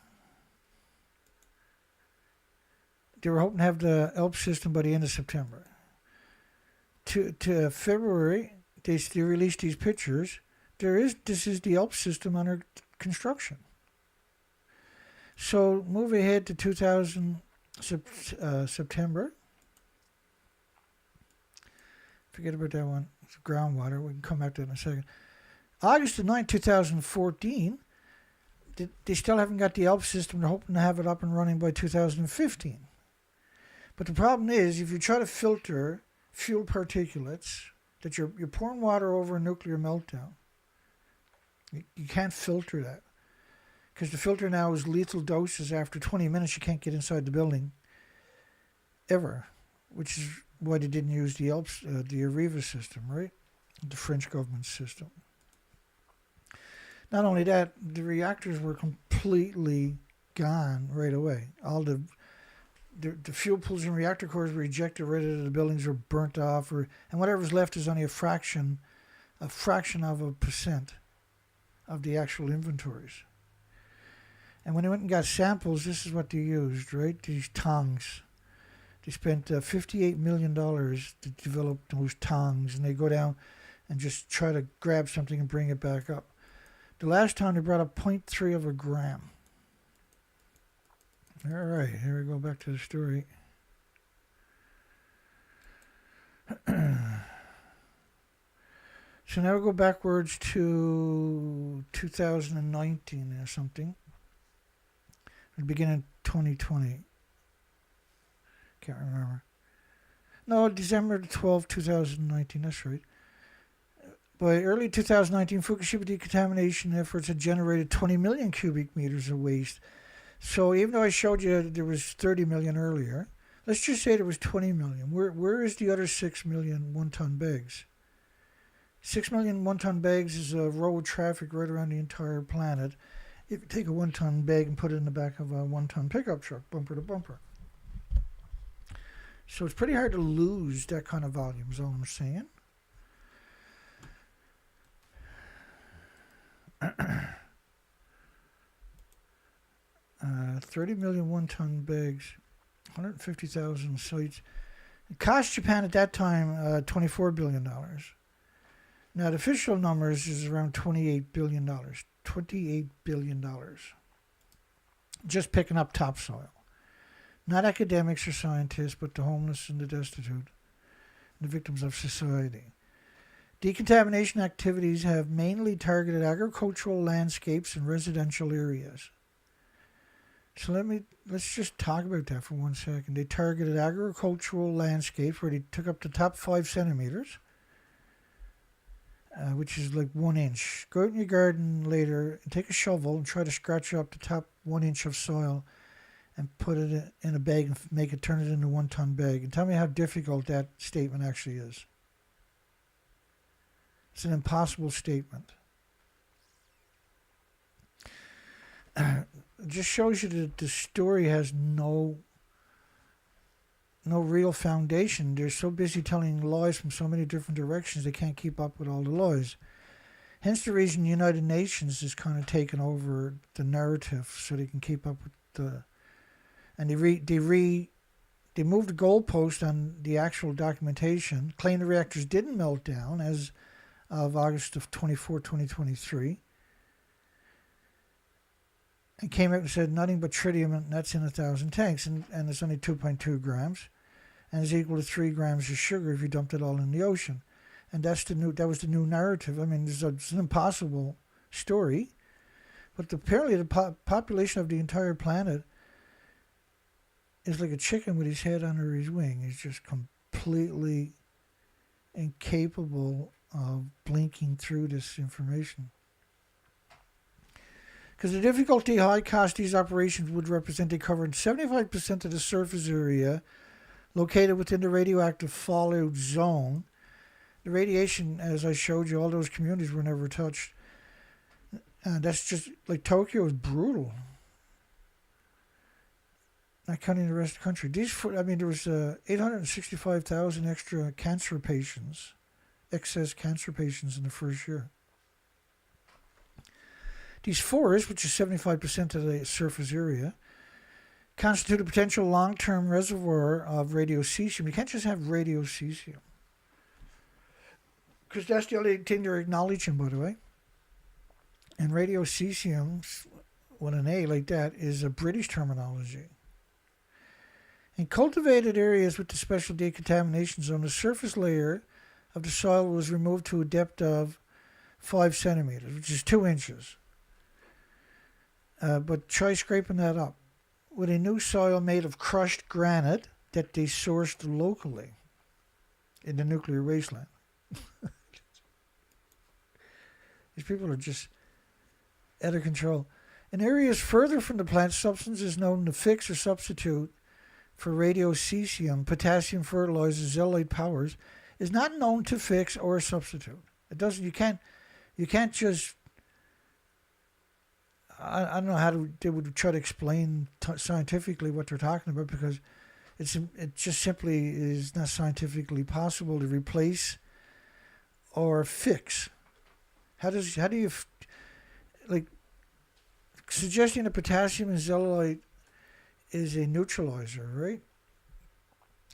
Speaker 3: they were hoping to have the ELP system by the end of September. To February, they released these pictures. This is the ELP system under construction. So move ahead to September. Forget about that one. It's groundwater. We can come back to that in a second. August the 9th, 2014, they still haven't got the ELP system. They're hoping to have it up and running by 2015. But the problem is, if you try to filter fuel particulates, that you're pouring water over a nuclear meltdown, you can't filter that. Because the filter now is lethal doses. After 20 minutes, you can't get inside the building ever, which is why they didn't use the Areva system, right? The French government system. Not only that, the reactors were completely gone right away. All the the fuel pools and reactor cores were ejected right out of the buildings or burnt off, and whatever's left is only a fraction of a percent of the actual inventories. And when they went and got samples, this is what they used, right? These tongs. They spent $58 million to develop those tongs, and they go down and just try to grab something and bring it back up. The last time they brought up 0.3 of a gram. All right, here we go back to the story. So now we go backwards to 2019 or something. The beginning of 2020. Can't remember. No, December 12, 2019. That's right. By early 2019, Fukushima decontamination efforts had generated 20 million cubic meters of waste. So even though I showed you there was 30 million earlier, let's just say there was 20 million. Where is the other 6 million one-ton bags? 6 million one-ton bags is a road traffic right around the entire planet. If you take a one-ton bag and put it in the back of a one-ton pickup truck, bumper to bumper. So it's pretty hard to lose that kind of volume, is all I'm saying. 30 million one-ton bags, 150,000 sites. It cost Japan at that time $24 billion. Now, the official numbers is around $28 billion. $28 billion. Just picking up topsoil. Not academics or scientists, but the homeless and the destitute, the victims of society. Decontamination activities have mainly targeted agricultural landscapes and residential areas. So let's just talk about that for 1 second. They targeted agricultural landscapes where they took up the top 5 centimeters, which is like 1 inch. Go out in your garden later and take a shovel and try to scratch up the top 1 inch of soil and put it in a bag and turn it into a 1-ton bag. And tell me how difficult that statement actually is. It's an impossible statement. It just shows you that the story has no real foundation. They're so busy telling lies from so many different directions they can't keep up with all the lies. Hence the reason the United Nations is kind of taking over the narrative so they can keep up with the... And they moved the goalpost on the actual documentation, claimed the reactors didn't melt down as of August of 2023. And came out and said nothing but tritium, and that's in 1,000 tanks, and it's only 2.2 grams, and it's equal to 3 grams of sugar if you dumped it all in the ocean. And that was the new narrative. I mean, it's an impossible story, but apparently the population of the entire planet is like a chicken with his head under his wing. He's just completely incapable of blinking through this information. Because the difficulty, high cost these operations would represent, they covered 75% of the surface area located within the radioactive fallout zone. The radiation, as I showed you, all those communities were never touched. That's just, like Tokyo is brutal. Not counting the rest of the country. There was 865,000 extra cancer patients, excess cancer patients in the first year. These forests, which is 75% of the surface area, constitute a potential long-term reservoir of radiocesium. You can't just have radiocesium. Because that's the only thing they're acknowledging, by the way. And radiocesium, with an A like that, is a British terminology. In cultivated areas with the special decontamination zone, the surface layer of the soil was removed to a depth of 5 centimeters, which is 2 inches. But try scraping that up with a new soil made of crushed granite that they sourced locally in the nuclear wasteland. These people are just out of control. In areas further from the plant, substances known to fix or substitute for radiocesium, potassium fertilizers, zeolite powers, is not known to fix or substitute. It doesn't. You can't just. I don't know how they would try to explain scientifically what they're talking about, because It just simply is not scientifically possible to replace or fix. How do you like suggesting that potassium and zeolite is a neutralizer, right?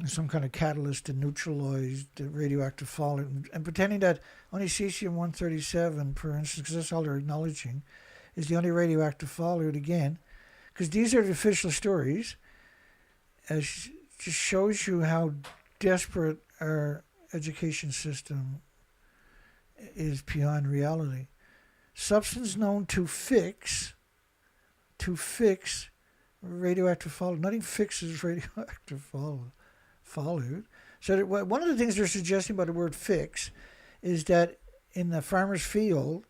Speaker 3: Some kind of catalyst to neutralize the radioactive fallout, and pretending that only cesium-137, for instance, because that's all they're acknowledging, is the only radioactive fallout again, because these are the official stories, as just shows you how desperate our education system is beyond reality. Substance known to fix radioactive fallout. Nothing fixes radioactive fallout. So one of the things they're suggesting by the word fix is that in the farmer's field,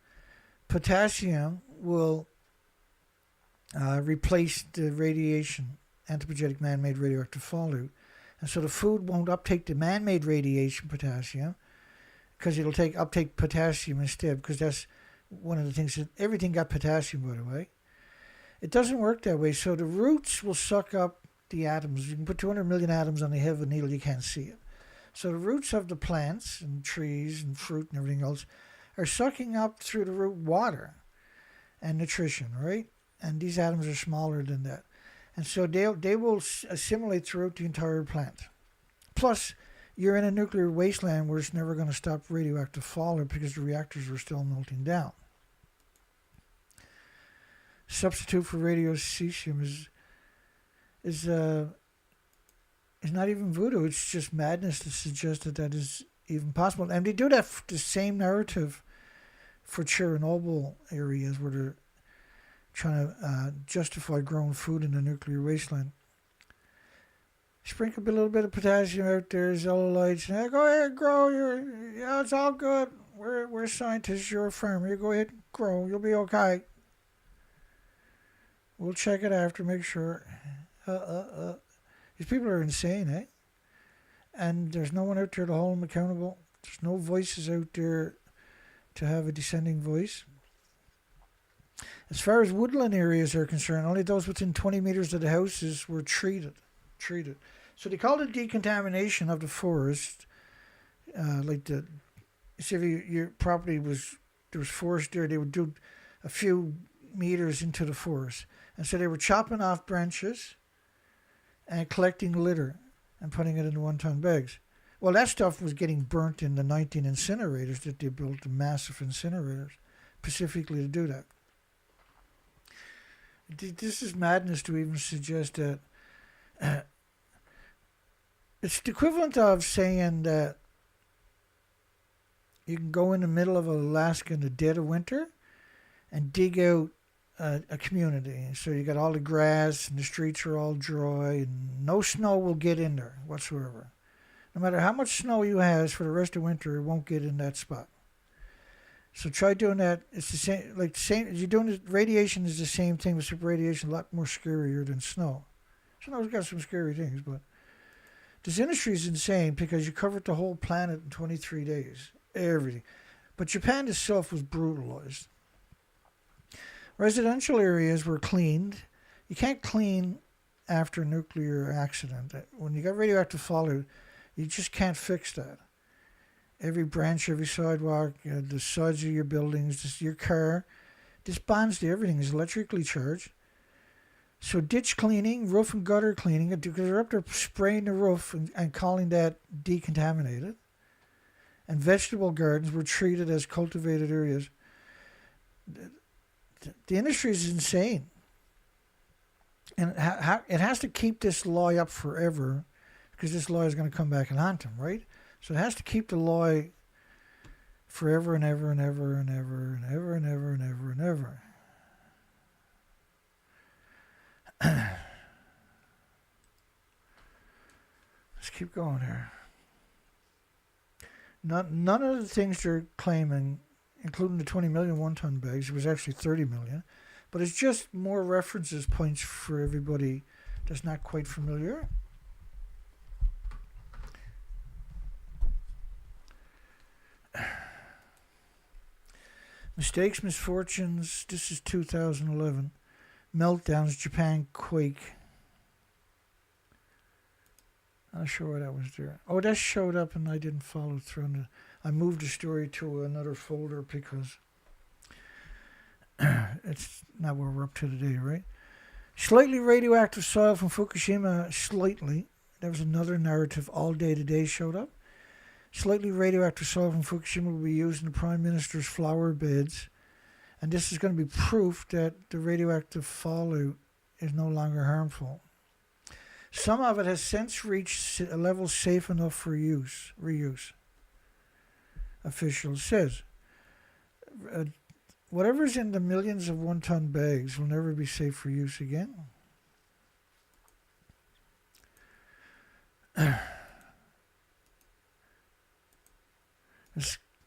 Speaker 3: potassium will replace the radiation, anthropogenic man-made radioactive fallout. And so the food won't uptake the man-made radiation potassium, because it'll uptake potassium instead, because that's one of the things that everything got potassium, by the way. It doesn't work that way. So the roots will suck up the atoms. You can put 200 million atoms on the head of a needle, you can't see it. So the roots of the plants and trees and fruit and everything else are sucking up through the root water and nutrition, right? And these atoms are smaller than that. And so they will assimilate throughout the entire plant. Plus, you're in a nuclear wasteland where it's never going to stop radioactive fallout because the reactors are still melting down. Substitute for radiocesium is not even voodoo. It's just madness to suggest that is even possible. And they do that the same narrative for Chernobyl areas where they're trying to justify growing food in the nuclear wasteland. Sprinkle a little bit of potassium out there, zeolites, and go ahead, grow. Yeah, it's all good. We're scientists. You're a farmer. You go ahead and grow. You'll be okay. We'll check it after, make sure. These people are insane, eh? And there's no one out there to hold them accountable. There's no voices out there to have a dissenting voice. As far as woodland areas are concerned, only those within 20 meters of the houses were treated. So they called it decontamination of the forest. If your property there was forest there, they would do a few meters into the forest. And so they were chopping off branches and collecting litter and putting it into one-ton bags. Well, that stuff was getting burnt in the 19 incinerators that they built, the massive incinerators, specifically to do that. This is madness to even suggest that. It's the equivalent of saying that you can go in the middle of Alaska in the dead of winter and dig out a community. So you got all the grass and the streets are all dry and no snow will get in there whatsoever. No matter how much snow you have for the rest of winter, it won't get in that spot. So try doing that. It's the same. You're doing it. Radiation is the same thing, with super radiation a lot more scarier than snow. Snow's got some scary things, but this industry is insane because you covered the whole planet in 23 days, everything. But Japan itself was brutalized. Residential areas were cleaned. You can't clean after a nuclear accident. When you got radioactive fallout, you just can't fix that. Every branch, every sidewalk, the sides of your buildings, your car, this bonds to everything is electrically charged. So ditch cleaning, roof and gutter cleaning, because they're up there spraying the roof and calling that decontaminated. And vegetable gardens were treated as cultivated areas. The industry is insane. And it has to keep this law up forever, because this law is going to come back and haunt them, right? So it has to keep the law forever and ever and ever and ever and ever and ever and ever and ever. Let's keep going here. None of the things they're claiming, including the 20 million one-ton bags, it was actually 30 million, but it's just more references points for everybody that's not quite familiar. Mistakes, misfortunes. This is 2011. Meltdowns, Japan quake. I'm not sure why that was there. Oh, that showed up and I didn't follow through. And I moved the story to another folder because it's not where we're up to today, right? Slightly radioactive soil from Fukushima, slightly. There was another narrative, All Day Today showed up. Slightly radioactive soil from Fukushima will be used in the Prime Minister's flower beds. And this is going to be proof that the radioactive fallout is no longer harmful. Some of it has since reached a level safe enough for reuse. Official says. Whatever's in the millions of one-ton bags will never be safe for use again.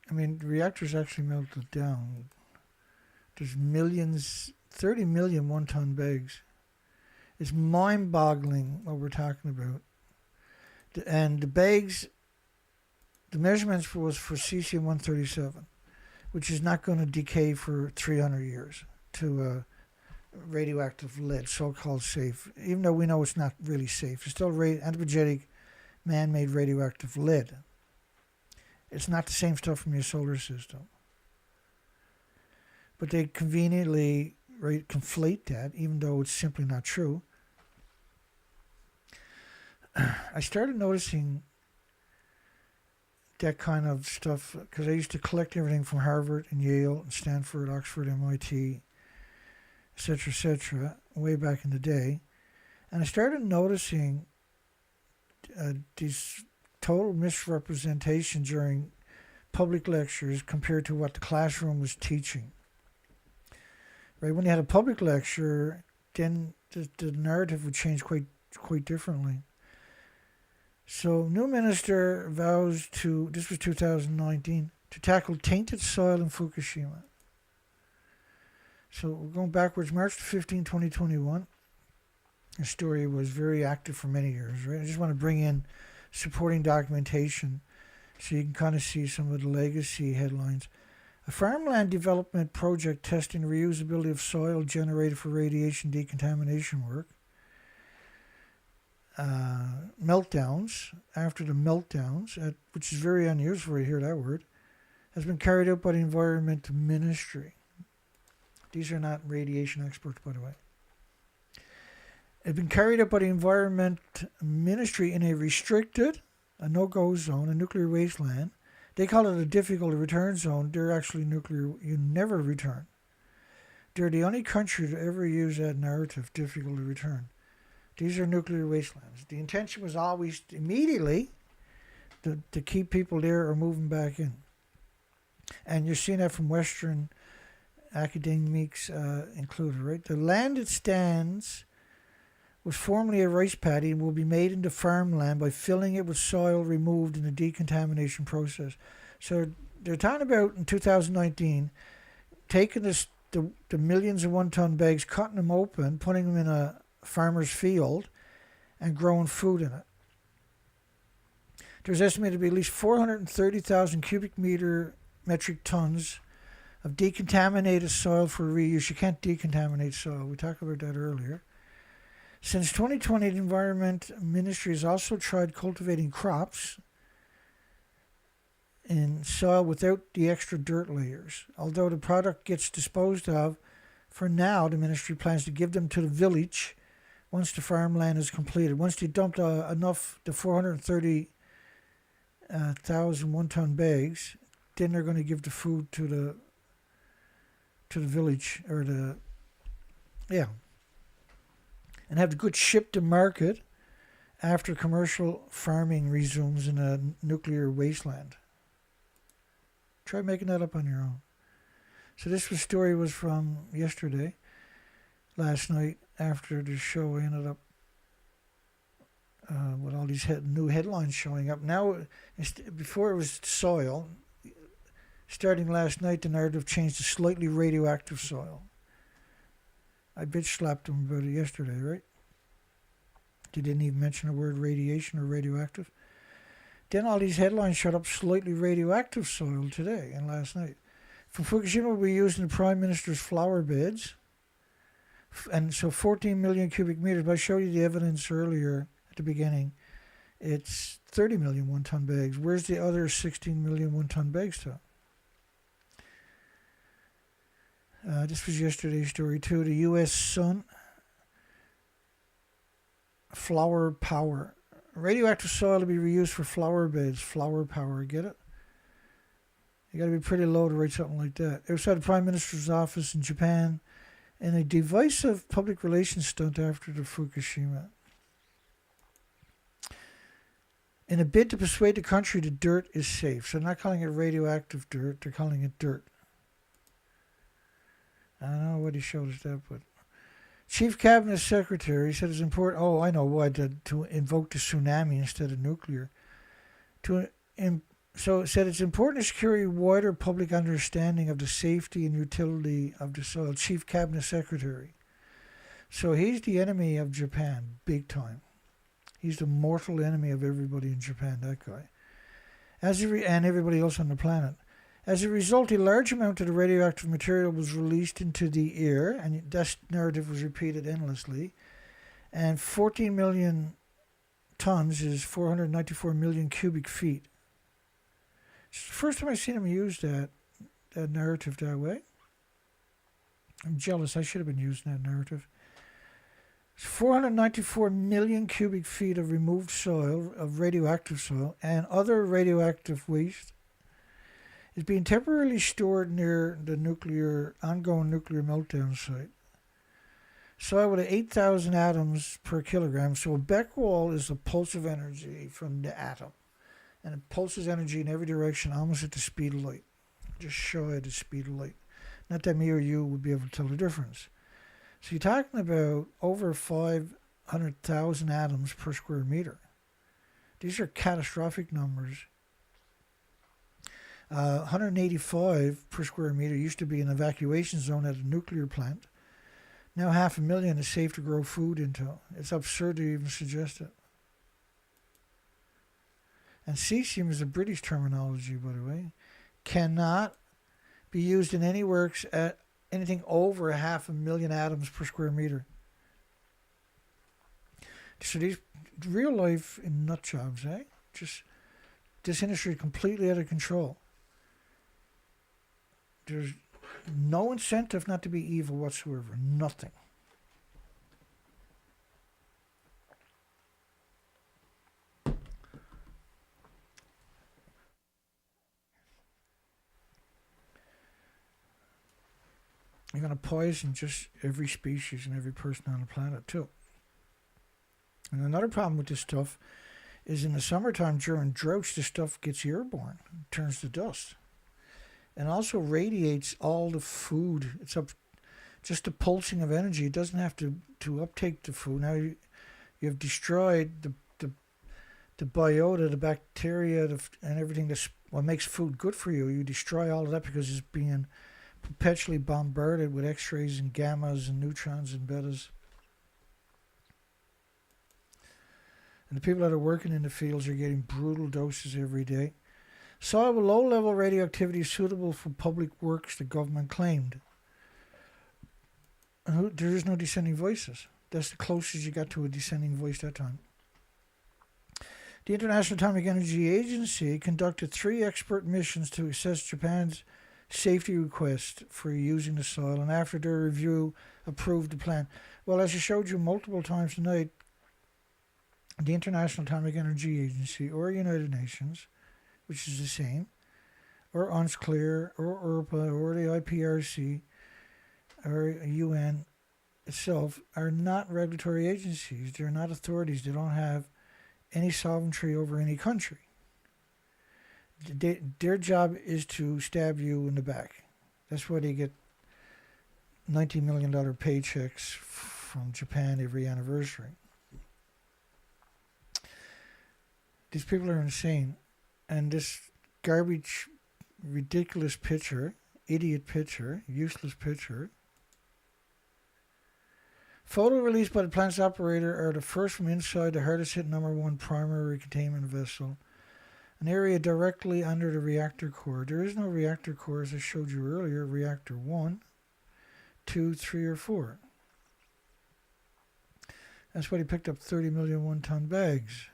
Speaker 3: The reactors actually melted down. There's millions, 30 million one-ton bags. It's mind-boggling what we're talking about. And the bags, the measurements was for caesium-137, which is not going to decay for 300 years to radioactive lead, so-called safe, even though we know it's not really safe. It's still anthropogenic, man-made radioactive lead. It's not the same stuff from your solar system. But they conveniently conflate that, even though it's simply not true. I started noticing that kind of stuff because I used to collect everything from Harvard and Yale and Stanford, Oxford, MIT, etc., way back in the day. And I started noticing these total misrepresentation during public lectures compared to what the classroom was teaching. Right, when you had a public lecture, then the narrative would change quite differently. So, new minister vows to, this was 2019, to tackle tainted soil in Fukushima. So, we're going backwards, March 15, 2021. The story was very active for many years, right? I just want to bring in supporting documentation so you can kind of see some of the legacy headlines. A farmland development project testing the reusability of soil generated for radiation decontamination work. Meltdowns, after the meltdowns, which is very unusual to hear that word, has been carried out by the Environment Ministry. These are not radiation experts, by the way. It's been carried out by the Environment Ministry in a restricted, a no-go zone, a nuclear wasteland. They call it a difficult to return zone. They're actually nuclear, you never return. They're the only country to ever use that narrative, difficult to return. These are nuclear wastelands. The intention was always immediately to keep people there or move them back in. And you're seeing that from Western academics included, right? The land it stands was formerly a rice paddy and will be made into farmland by filling it with soil removed in the decontamination process. So they're talking about in 2019 taking the millions of one-ton bags, cutting them open, putting them in a farmer's field, and growing food in it. There's estimated to be at least 430,000 metric tons of decontaminated soil for reuse. You can't decontaminate soil. We talked about that earlier. Since 2020, the Environment Ministry has also tried cultivating crops in soil without the extra dirt layers. Although the product gets disposed of, for now, the ministry plans to give them to the village once the farmland is completed. Once they dumped enough, the 430,000 one-ton bags, then they're going to give the food to the village, or and have the goods shipped to market after commercial farming resumes in a nuclear wasteland. Try making that up on your own. So this story was from yesterday, last night, after the show. I ended up with all these new headlines showing up. Now, before it was soil, starting last night, the narrative changed to slightly radioactive soil. I bitch slapped them about it yesterday, right? They didn't even mention the word radiation or radioactive. Then all these headlines showed up, slightly radioactive soil today and last night. From Fukushima will be used in the Prime Minister's flower beds. And so 14 million cubic meters. But I showed you the evidence earlier at the beginning. It's 30 million one-ton bags. Where's the other 16 million one-ton bags to? This was yesterday's story too. The U.S. Sun. Flower power. Radioactive soil to be reused for flower beds. Flower power. Get it? You got to be pretty low to write something like that. Outside the Prime Minister's office in Japan, in a divisive public relations stunt after the Fukushima. In a bid to persuade the country the dirt is safe. So they're not calling it radioactive dirt, they're calling it dirt. I don't know what he showed us that, but Chief Cabinet Secretary said it's important. Oh, I know why, to invoke the tsunami instead of nuclear. So it said it's important to secure a wider public understanding of the safety and utility of the soil. Chief Cabinet Secretary. So he's the enemy of Japan, big time. He's the mortal enemy of everybody in Japan, that guy. And everybody else on the planet. As a result, a large amount of the radioactive material was released into the air, and that narrative was repeated endlessly. And 14 million tons is 494 million cubic feet. It's the first time I've seen him use that narrative that way. I'm jealous. I should have been using that narrative. 494 million cubic feet of removed soil, of radioactive soil, and other radioactive waste is being temporarily stored near the ongoing nuclear meltdown site. Soil with 8,000 atoms per kilogram. So a Becquerel is the pulse of energy from the atom. And it pulses energy in every direction, almost at the speed of light. Just shy of the speed of light. Not that me or you would be able to tell the difference. So you're talking about over 500,000 atoms per square meter. These are catastrophic numbers. 185 per square meter used to be an evacuation zone at a nuclear plant. Now 500,000 is safe to grow food into. It's absurd to even suggest it. And caesium is a British terminology, by the way. Cannot be used in any works at anything over 500,000 atoms per square meter. So these real life in nut jobs, eh? Just this industry is completely out of control. There's no incentive not to be evil whatsoever. Nothing. You're going to poison just every species and every person on the planet, too. And another problem with this stuff is in the summertime during droughts, this stuff gets airborne, turns to dust. And also radiates all the food. It's up just the pulsing of energy. It doesn't have to uptake the food. Now you have destroyed the biota, the bacteria, and everything that's what makes food good for you. You destroy all of that because it's being perpetually bombarded with X-rays and gammas and neutrons and betas. And the people that are working in the fields are getting brutal doses every day. Soil with low-level radioactivity suitable for public works, the government claimed. And there is no dissenting voices. That's the closest you got to a dissenting voice that time. The International Atomic Energy Agency conducted 3 expert missions to assess Japan's safety request for using the soil, and after their review, approved the plan. Well, as I showed you multiple times tonight, the International Atomic Energy Agency, or United Nations, which is the same, or UNSCLEAR, or ERPA, or the IPRC, or UN itself, are not regulatory agencies. They're not authorities. They don't have any sovereignty over any country. Their job is to stab you in the back. That's why they get $90 million paychecks from Japan every anniversary. These people are insane. And this garbage, ridiculous picture, idiot picture, useless picture. Photo released by the plant's operator are the first from inside the hardest hit #1 primary containment vessel, an area directly under the reactor core. There is no reactor core, as I showed you earlier, reactor 1, 2, 3, or 4. That's why he picked up 30 million one-ton bags.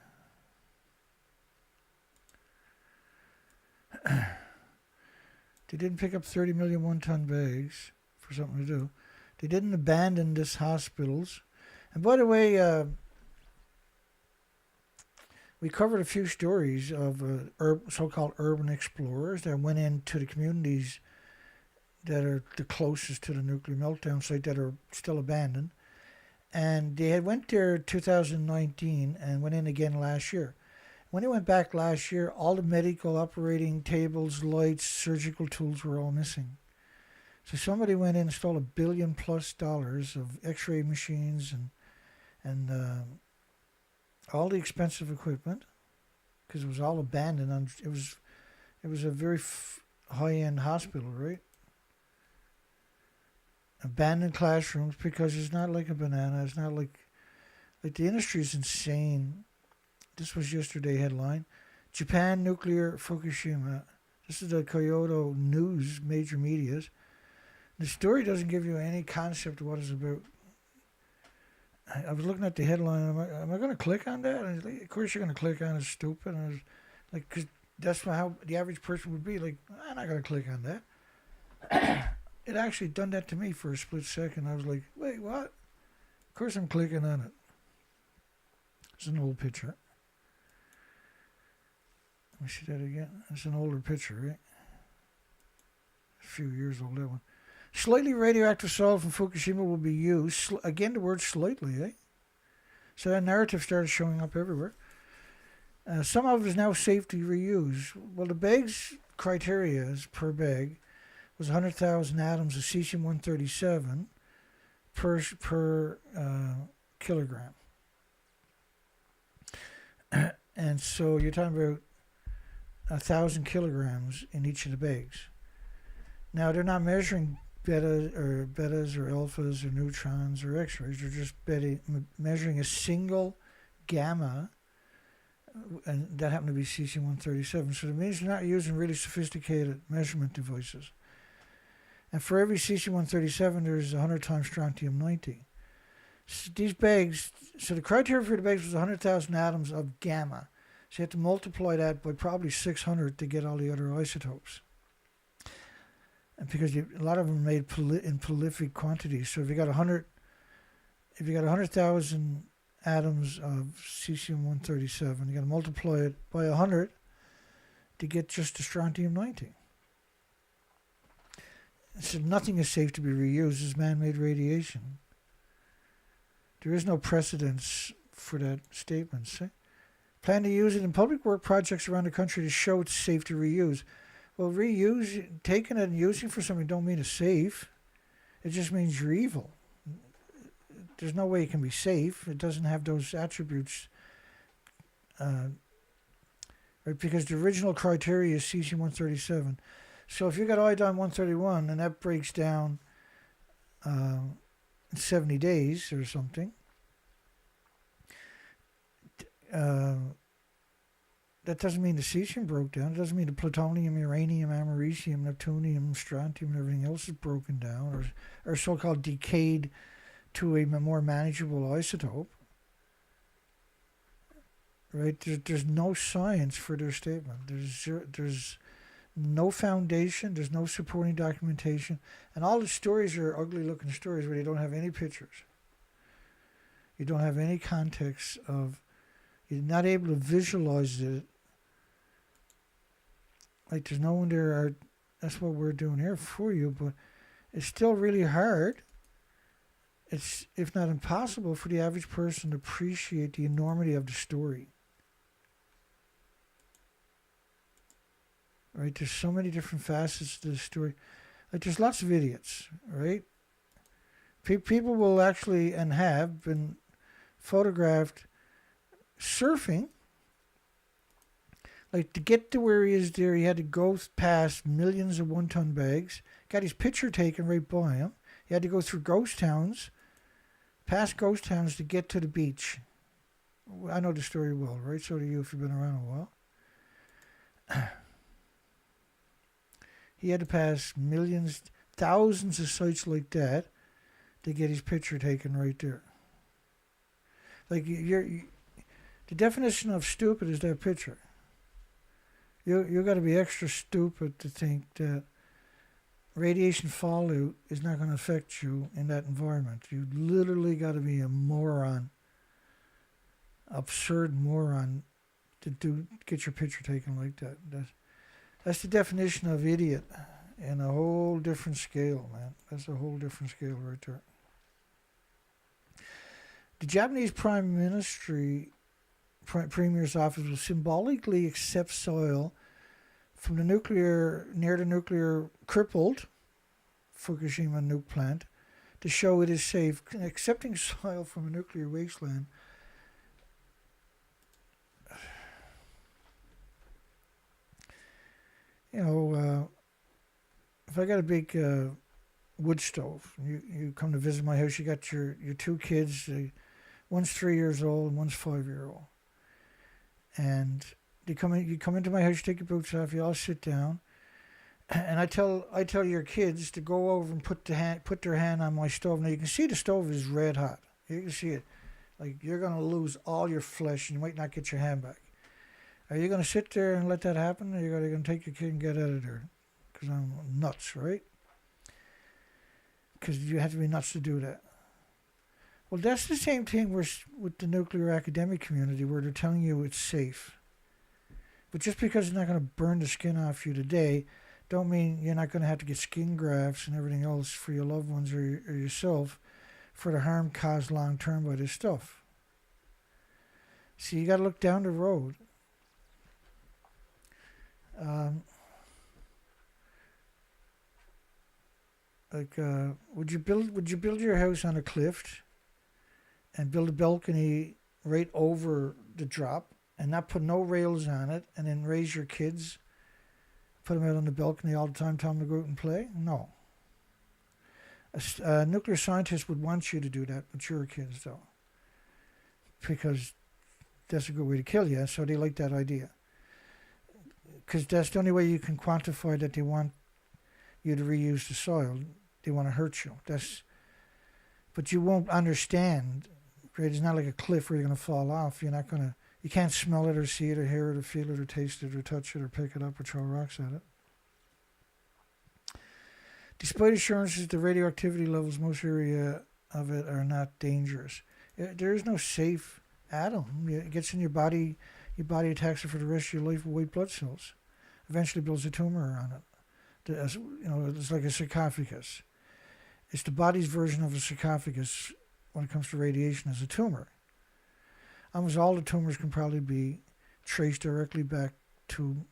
Speaker 3: They didn't pick up 30 million one-ton bags for something to do. They didn't abandon these hospitals. And by the way, we covered a few stories of so-called urban explorers that went into the communities that are the closest to the nuclear meltdown site that are still abandoned. And they had went there 2019 and went in again last year. When they went back last year, all the medical operating tables, lights, surgical tools were all missing. So somebody went in and installed $1 billion+ of X-ray machines and all the expensive equipment, because it was all abandoned. And it was a very high-end hospital, right? Abandoned classrooms, because it's not like a banana. It's not like the industry is insane. This was yesterday headline. Japan-Nuclear-Fukushima. This is the Kyoto News, major medias. The story doesn't give you any concept of what it's about. I was looking at the headline. Am I going to click on that? And like, of course you're going to click on it. It's stupid. And I was like, because that's how the average person would be. Like, I'm not going to click on that. It actually done that to me for a split second. I was like, wait, what? Of course I'm clicking on it. It's an old picture. Let me see that again. It's an older picture, right? A few years old, that one. Slightly radioactive soil from Fukushima will be used. Again, the word slightly, eh? So that narrative started showing up everywhere. Some of it is now safe to reuse. Well, the bags criteria per bag was 100,000 atoms of cesium-137 per kilogram. And so you're talking about 1,000 kilograms in each of the bags. Now, they're not measuring betas or alphas or neutrons or X-rays. They're just measuring a single gamma, and that happened to be cesium-137. So it means they're not using really sophisticated measurement devices. And for every cesium-137, there's 100 times strontium-90. So these bags, so the criteria for the bags was 100,000 atoms of gamma. So you have to multiply that by probably 600 to get all the other isotopes. And because a lot of them are made in prolific quantities. So if you got 100,000 atoms of cesium-137, you got to multiply it by 100 to get just the strontium-90. So nothing is safe to be reused as man-made radiation. There is no precedence for that statement. See? Plan to use it in public work projects around the country to show it's safe to reuse. Well, taking it and using for something don't mean it's safe. It just means you're evil. There's no way it can be safe. It doesn't have those attributes. Right? Because the original criteria is cesium-137. So if you got iodine-131 and that breaks down in 70 days or something, that doesn't mean the cesium broke down. It doesn't mean the plutonium, uranium, americium, neptunium, strontium, and everything else is broken down or so-called decayed to a more manageable isotope. Right? There's no science for their statement. There's no foundation. There's no supporting documentation. And all the stories are ugly-looking stories where you don't have any pictures. You don't have any context of... You're not able to visualize it. Like there's no one there. That's what we're doing here for you, but it's still really hard. It's, if not impossible, for the average person to appreciate the enormity of the story. Right? There's so many different facets to the story. Like there's lots of idiots, right? People will actually, and have been photographed surfing. Like to get to where he is there, he had to go past millions of one-ton bags. Got his picture taken right by him. He had to go through ghost towns, past ghost towns to get to the beach. I know the story well, right? So do you if you've been around a while. He had to pass millions, thousands of sites like that to get his picture taken right there. Like the definition of stupid is that picture. You got to be extra stupid to think that radiation fallout is not going to affect you in that environment. You literally got to be a moron, absurd moron, to get your picture taken like that. That's the definition of idiot, in a whole different scale, man. That's a whole different scale right there. The Japanese Premier's office will symbolically accept soil from the nuclear crippled Fukushima nuke plant to show it is safe. Accepting soil from a nuclear wasteland if I got a big wood stove, you come to visit my house, you got your two kids, one's 3 years old and one's 5-year-old. And you come into my house, you take your boots off, you all sit down, and I tell your kids to go over and put their hand on my stove. Now you can see the stove is red hot. You can see it. Like, you're gonna lose all your flesh and you might not get your hand back. Are you gonna sit there and let that happen, or are you gonna take your kid and get out of there? Because I'm nuts, right? Because you have to be nuts to do that. Well, that's the same thing with the nuclear academic community, where they're telling you it's safe. But just because it's not going to burn the skin off you today, don't mean you're not going to have to get skin grafts and everything else for your loved ones or yourself for the harm caused long term by this stuff. See, you got to look down the road. Would you build your house on a cliff and build a balcony right over the drop and not put no rails on it, and then raise your kids, put them out on the balcony all the time, tell them to go out and play? No. A nuclear scientist would want you to do that, mature kids though, because that's a good way to kill you, so they like that idea. Because that's the only way you can quantify that they want you to reuse the soil. They want to hurt you. But you won't understand. Right? It's not like a cliff where you're going to fall off. You can't smell it or see it or hear it or feel it or taste it or touch it or pick it up or throw rocks at it. Despite assurances the radioactivity levels in most area of it are not dangerous, there is no safe atom. It gets in your body attacks it for the rest of your life with white blood cells. Eventually builds a tumor on it. It's like a sarcophagus. It's the body's version of a sarcophagus when it comes to radiation as a tumor. Almost all the tumors can probably be traced directly back to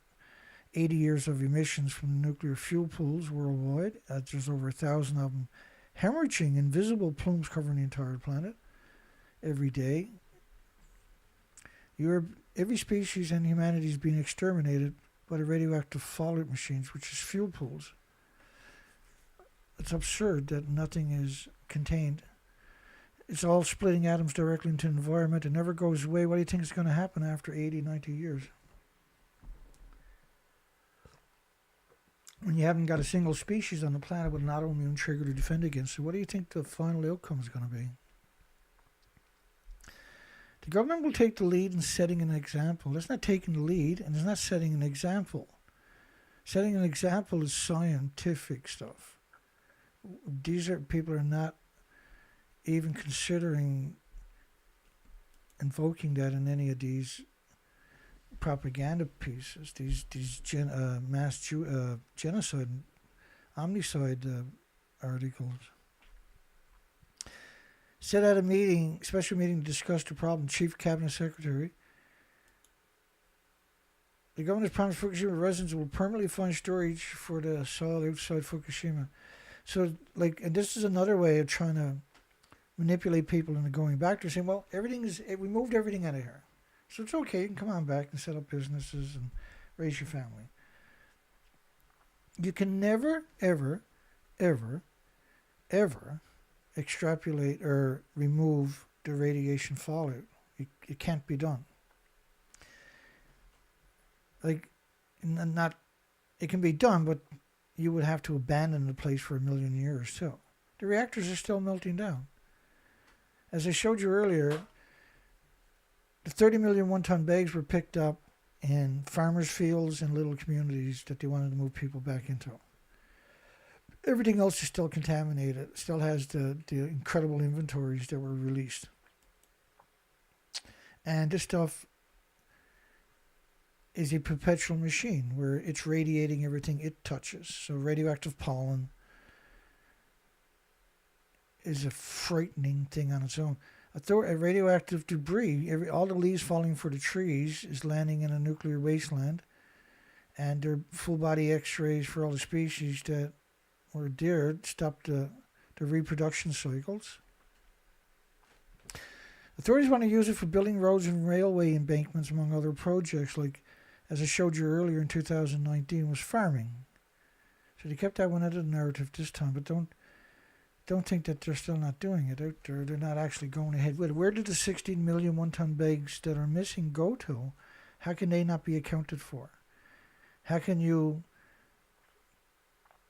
Speaker 3: 80 years of emissions from nuclear fuel pools worldwide. There's over 1,000 of them hemorrhaging invisible plumes covering the entire planet every day. Every species in humanity is being exterminated by the radioactive fallout machines, which is fuel pools. It's absurd that nothing is contained. It's all splitting atoms directly into the environment. It never goes away. What do you think is going to happen after 80, 90 years? When you haven't got a single species on the planet with an autoimmune trigger to defend against it, what do you think the final outcome is going to be? The government will take the lead in setting an example. It's not taking the lead, and it's not setting an example. Setting an example is scientific stuff. People are not even considering invoking that in any of these propaganda pieces, these mass genocide, omnicide articles. Said at a special meeting to discuss the problem, Chief Cabinet Secretary, the government has promised Fukushima residents will permanently find storage for the soil outside Fukushima. So, and this is another way of trying to manipulate people into going back. They're saying, well, we moved everything out of here. So it's okay, you can come on back and set up businesses and raise your family. You can never, ever, ever, ever extrapolate or remove the radiation fallout. It can't be done. It can be done, but you would have to abandon the place for 1 million years too. The reactors are still melting down. As I showed you earlier, the 30 million one-ton bags were picked up in farmers' fields and little communities that they wanted to move people back into. Everything else is still contaminated, still has the incredible inventories that were released. And this stuff is a perpetual machine where it's radiating everything it touches. So radioactive pollen is a frightening thing on its own. A radioactive debris, all the leaves falling for the trees is landing in a nuclear wasteland, and their full body x-rays for all the species that were there stop the reproduction cycles. Authorities want to use it for building roads and railway embankments, among other projects, like, as I showed you earlier in 2019, was farming. So they kept that one out of the narrative this time, but don't think that they're still not doing it out there. They're not actually going ahead with it. Where did the 16 million one-ton bags that are missing go to? How can they not be accounted for? How can you...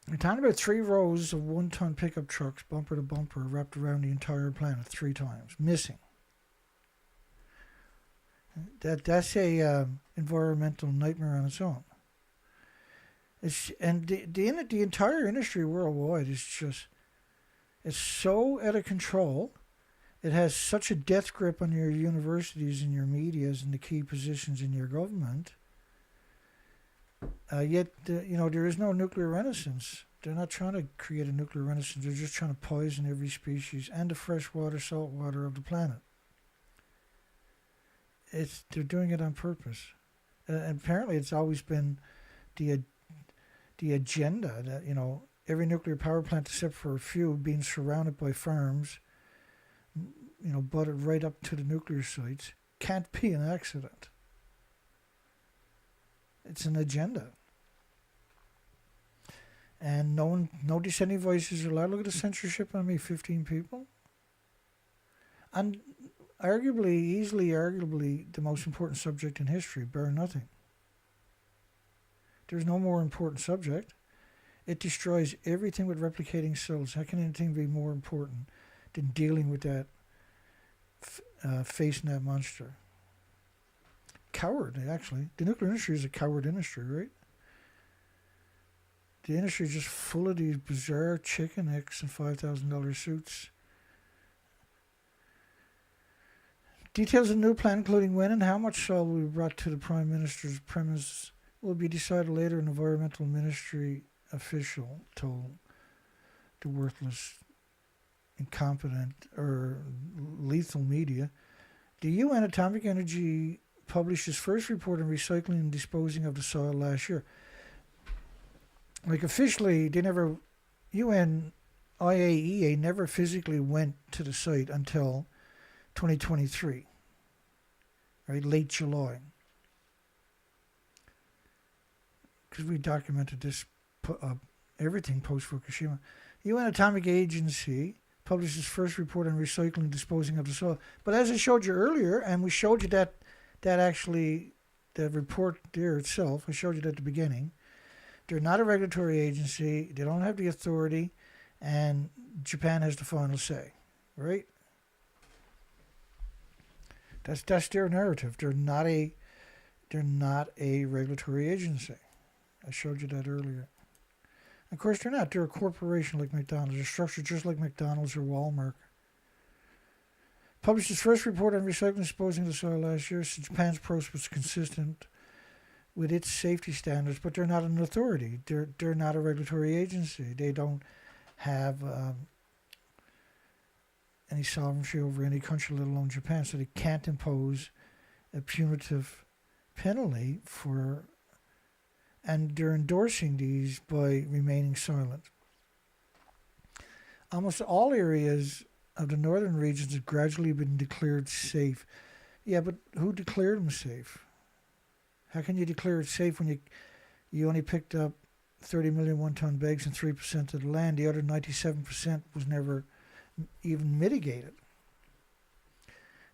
Speaker 3: We're talking about 3 rows of one-ton pickup trucks, bumper to bumper, wrapped around the entire planet 3 times, missing. That's a environmental nightmare on its own. And the entire industry worldwide is just... It's so out of control. It has such a death grip on your universities and your medias and the key positions in your government. Yet, there is no nuclear renaissance. They're not trying to create a nuclear renaissance. They're just trying to poison every species and the fresh water, salt water of the planet. They're doing it on purpose. And apparently it's always been the agenda that, every nuclear power plant, except for a few, being surrounded by farms, butted right up to the nuclear sites, can't be an accident. It's an agenda. And no dissenting voices are allowed. Look at the censorship on me, 15 people. And easily arguably, the most important subject in history, bar nothing. There's no more important subject. It destroys everything with replicating cells. How can anything be more important than dealing with that, facing that monster? Coward, actually. The nuclear industry is a coward industry, right? The industry is just full of these bizarre chicken X and $5,000 suits. Details of the new plan, including when and how much salt will be brought to the Prime Minister's premise, will be decided later. An environmental ministry official told the worthless, incompetent, or lethal media. The UN Atomic Energy published its first report on recycling and disposing of the soil last year. Like, officially, UN IAEA never physically went to the site until 2023, right, late July. Because we documented this, everything post-Fukushima. UN Atomic Agency published its first report on recycling and disposing of the soil. But as I showed you earlier, and we showed you that actually, the report there itself, I showed you that at the beginning, they're not a regulatory agency, they don't have the authority, and Japan has the final say, right? That's their narrative. They're not a regulatory agency. I showed you that earlier. Of course, they're not. They're a corporation like McDonald's. They're structured just like McDonald's or Walmart. Published its first report on recycling and disposing of the soil last year. So Japan's approach was consistent with its safety standards, but they're not an authority. They're not a regulatory agency. They don't have any sovereignty over any country, let alone Japan, so they can't impose a punitive penalty for, and they're endorsing these by remaining silent. Almost all areas of the northern regions have gradually been declared safe. Yeah, but who declared them safe? How can you declare it safe when you only picked up 30 million one-ton bags and 3% of the land? The other 97% was never even mitigated.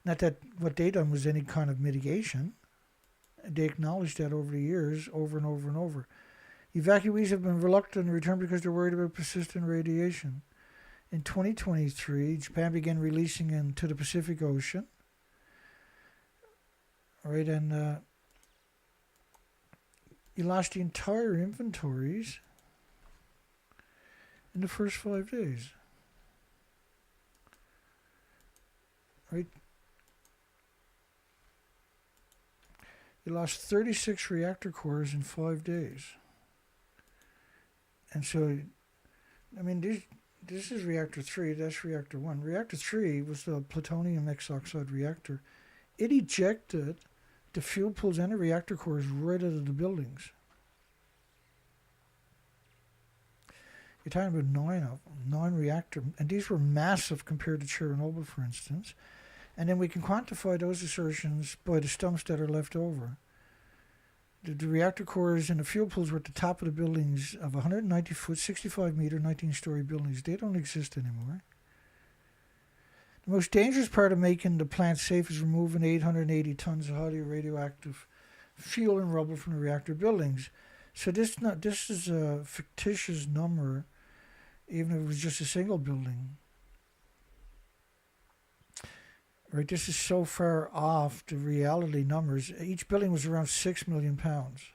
Speaker 3: Not that what they done was any kind of mitigation. They acknowledged that over the years, over and over and over. Evacuees have been reluctant to return because they're worried about persistent radiation. In 2023, Japan began releasing into the Pacific Ocean. Right, and You lost the entire inventories in the first 5 days. Right? You lost 36 reactor cores in 5 days. And so, I mean, this is reactor 3, that's reactor 1. Reactor 3 was the plutonium X oxide reactor. It ejected the fuel pools and the reactor cores right out of the buildings. You're talking about 9 of them, 9 reactor, and these were massive compared to Chernobyl, for instance. And then we can quantify those assertions by the stumps that are left over. The reactor cores and the fuel pools were at the top of the buildings of 190 foot, 65 meter, 19-story buildings. They don't exist anymore. The most dangerous part of making the plant safe is removing 880 tons of highly radioactive fuel and rubble from the reactor buildings. So this is a fictitious number, even if it was just a single building. Right, this is so far off the reality numbers. Each building was around 6 million pounds.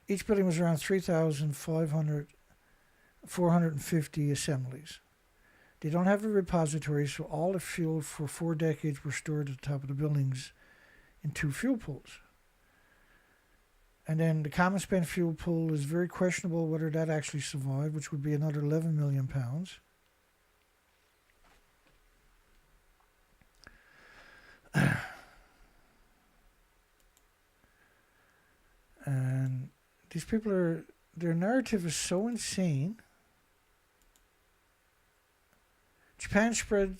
Speaker 3: Each building was around 450 assemblies. They don't have a repository, so all the fuel for 4 decades were stored at the top of the buildings in 2 fuel pools. And then the common spent fuel pool is very questionable whether that actually survived, which would be another 11 million pounds. And these people their narrative is so insane. Japan spread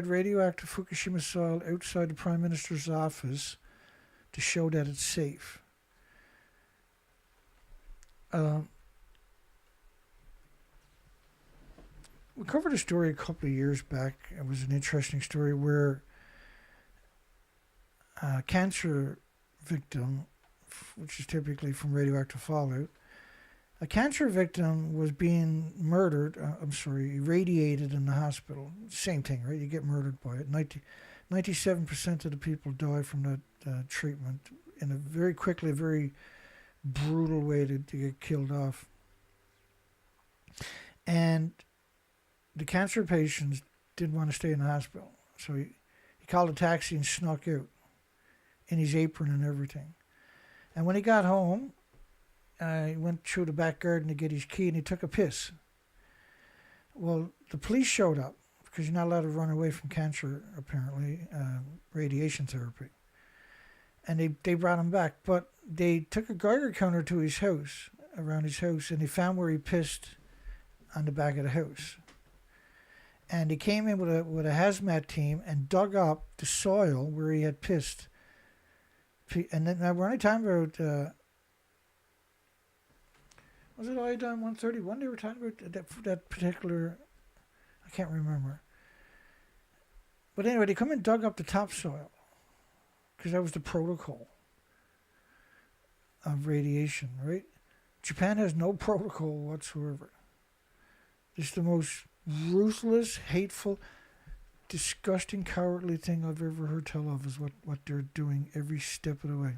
Speaker 3: radioactive Fukushima soil outside the Prime Minister's office to show that it's safe. We covered a story a couple of years back. It was an interesting story where a cancer victim, which is typically from radioactive fallout, a cancer victim was being murdered, irradiated in the hospital. Same thing, right? You get murdered by it. 97% of the people die from that treatment in a very brutal way to get killed off. And the cancer patients didn't want to stay in the hospital. So he called a taxi and snuck out in his apron and everything. And when he got home, he went through the back garden to get his key and he took a piss. Well, the police showed up because you're not allowed to run away from cancer, apparently, radiation therapy. And they brought him back. But they took a Geiger counter to his house, around his house, and they found where he pissed on the back of the house. And he came in with a hazmat team and dug up the soil where he had pissed. And then now we're only talking about, was it iodine 131 they were talking about? That particular, I can't remember. But anyway, they come and dug up the topsoil because that was the protocol of radiation, right? Japan has no protocol whatsoever. It's the most ruthless, hateful, disgusting, cowardly thing I've ever heard tell of is what they're doing every step of the way.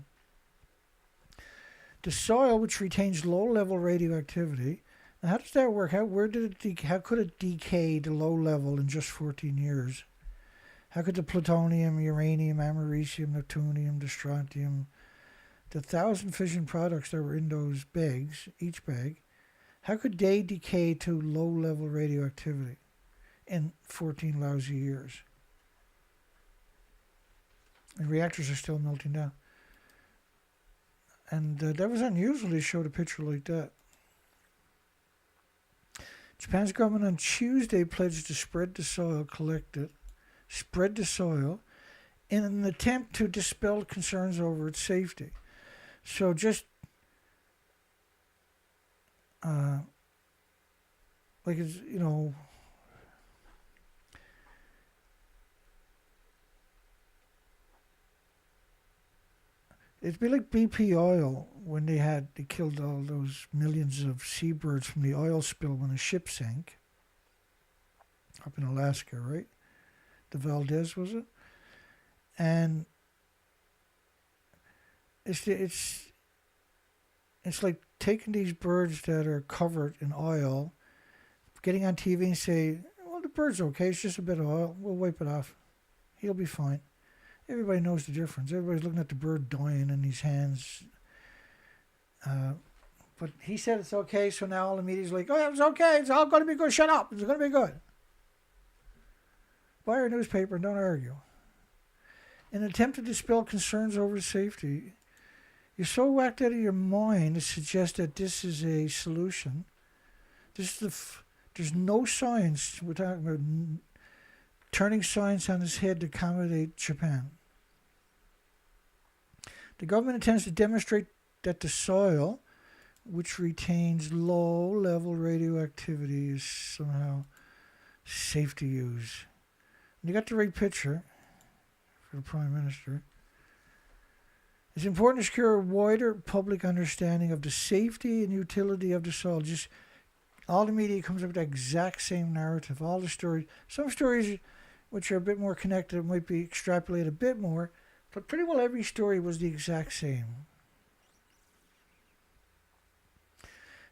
Speaker 3: The soil, which retains low-level radioactivity, now how does that work? How could it decay to low level in just 14 years? How could the plutonium, uranium, americium, neptunium, the strontium, the 1,000 fission products that were in those bags, each bag, how could they decay to low-level radioactivity in 14 lousy years? And reactors are still melting down. And that was unusual to show a picture like that. Japan's government on Tuesday pledged to spread the soil in an attempt to dispel concerns over its safety. So just like it's, you know, it'd be like BP oil when they killed all those millions of seabirds from the oil spill when a ship sank up in Alaska, right? The Valdez, was it? And it's like taking these birds that are covered in oil, getting on TV and say, well, the bird's okay, it's just a bit of oil, we'll wipe it off. He'll be fine. Everybody knows the difference. Everybody's looking at the bird dying in these hands. But he said it's okay, so now all the media's like, oh, yeah, it's okay, it's all going to be good, shut up, it's going to be good. Buy our newspaper and don't argue. In an attempt to dispel concerns over safety, you're so whacked out of your mind to suggest that this is a solution. There's no science. We're talking about turning science on its head to accommodate Japan. The government intends to demonstrate that the soil, which retains low-level radioactivity, is somehow safe to use. And you got the right picture for the Prime Minister. It's important to secure a wider public understanding of the safety and utility of the soil. Just all the media comes up with the exact same narrative. All the stories, some stories which are a bit more connected might be extrapolated a bit more, but pretty well every story was the exact same.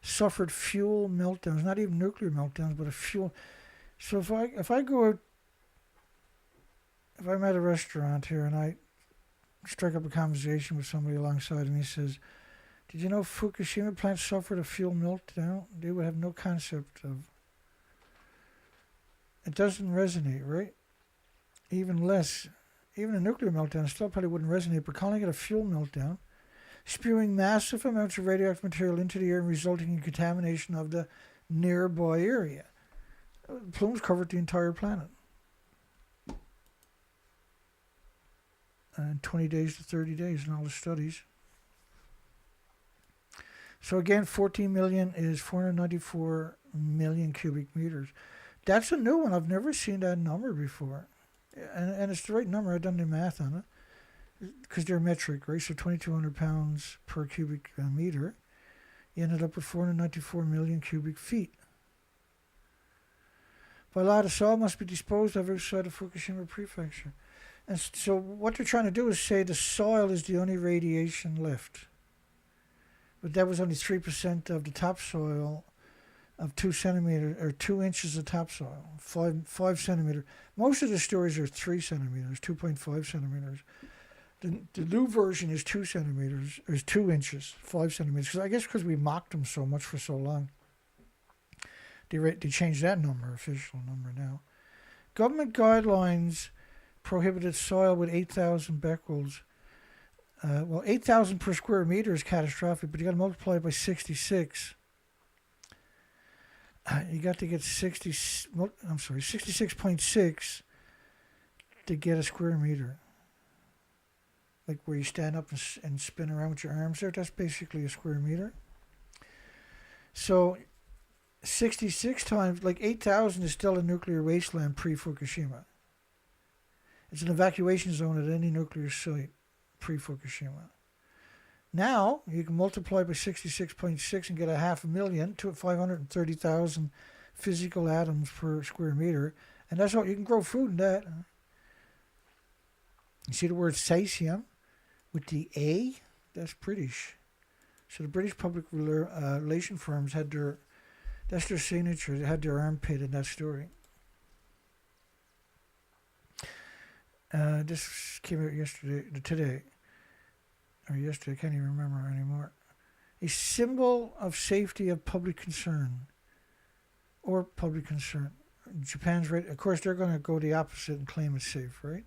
Speaker 3: Suffered fuel meltdowns, not even nuclear meltdowns, but a fuel. So if I go out, if I'm at a restaurant here and I strike up a conversation with somebody alongside and he says, did you know Fukushima plant suffered a fuel meltdown? They would have no concept of. It doesn't resonate, right? Even less. Even a nuclear meltdown still probably wouldn't resonate, but calling it a fuel meltdown, spewing massive amounts of radioactive material into the air and resulting in contamination of the nearby area. Plumes covered the entire planet. And 20 days to 30 days in all the studies. So again, 14 million is 494 million cubic meters. That's a new one. I've never seen that number before. And it's the right number. I've done the math on it. Because they're metric, right? So 2,200 pounds per cubic meter. You ended up with 494 million cubic feet. By law, the soil must be disposed of outside of Fukushima Prefecture. And so what they're trying to do is say the soil is the only radiation left. But that was only 3% of the topsoil of 2 centimeters, or 2 inches of topsoil, 5 centimeters. Most of the stories are 3 centimeters, 2.5 centimeters. The new version is 2 centimeters, or is 2 inches, 5 centimeters. Because I guess because we mocked them so much for so long, they changed that number, official number now. Government guidelines prohibited soil with 8,000 becquerels. 8,000 per square meter is catastrophic, but you got to multiply it by 66. You got to get 66.6 to get a square meter. Like where you stand up and spin around with your arms there, that's basically a square meter. So 66 times, like 8,000 is still a nuclear wasteland pre-Fukushima. It's an evacuation zone at any nuclear site pre-Fukushima. Now, you can multiply by 66.6 and get 500,000 to 530,000 physical atoms per square meter. And that's all. You can grow food in that. You see the word caesium with the A? That's British. So the British public relation firms had that's their signature. They had their armpit in that story. This came out today, I can't even remember anymore. A symbol of safety of public concern, or public concern. Japan's right. Of course, they're going to go the opposite and claim it's safe, right?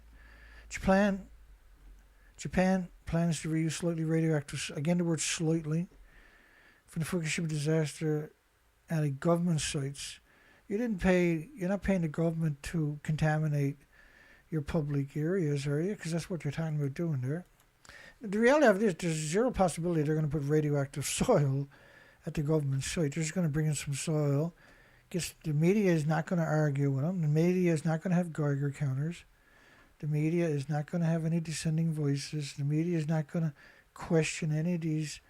Speaker 3: Japan plans to reuse slightly radioactive, again the word slightly, from the Fukushima disaster at a government sites. You're not paying the government to contaminate your public areas, are you? Because that's what you're talking about doing there. The reality of it is there's zero possibility they're going to put radioactive soil at the government site. They're just going to bring in some soil. The media is not going to argue with them. The media is not going to have Geiger counters. The media is not going to have any dissenting voices. The media is not going to question any of these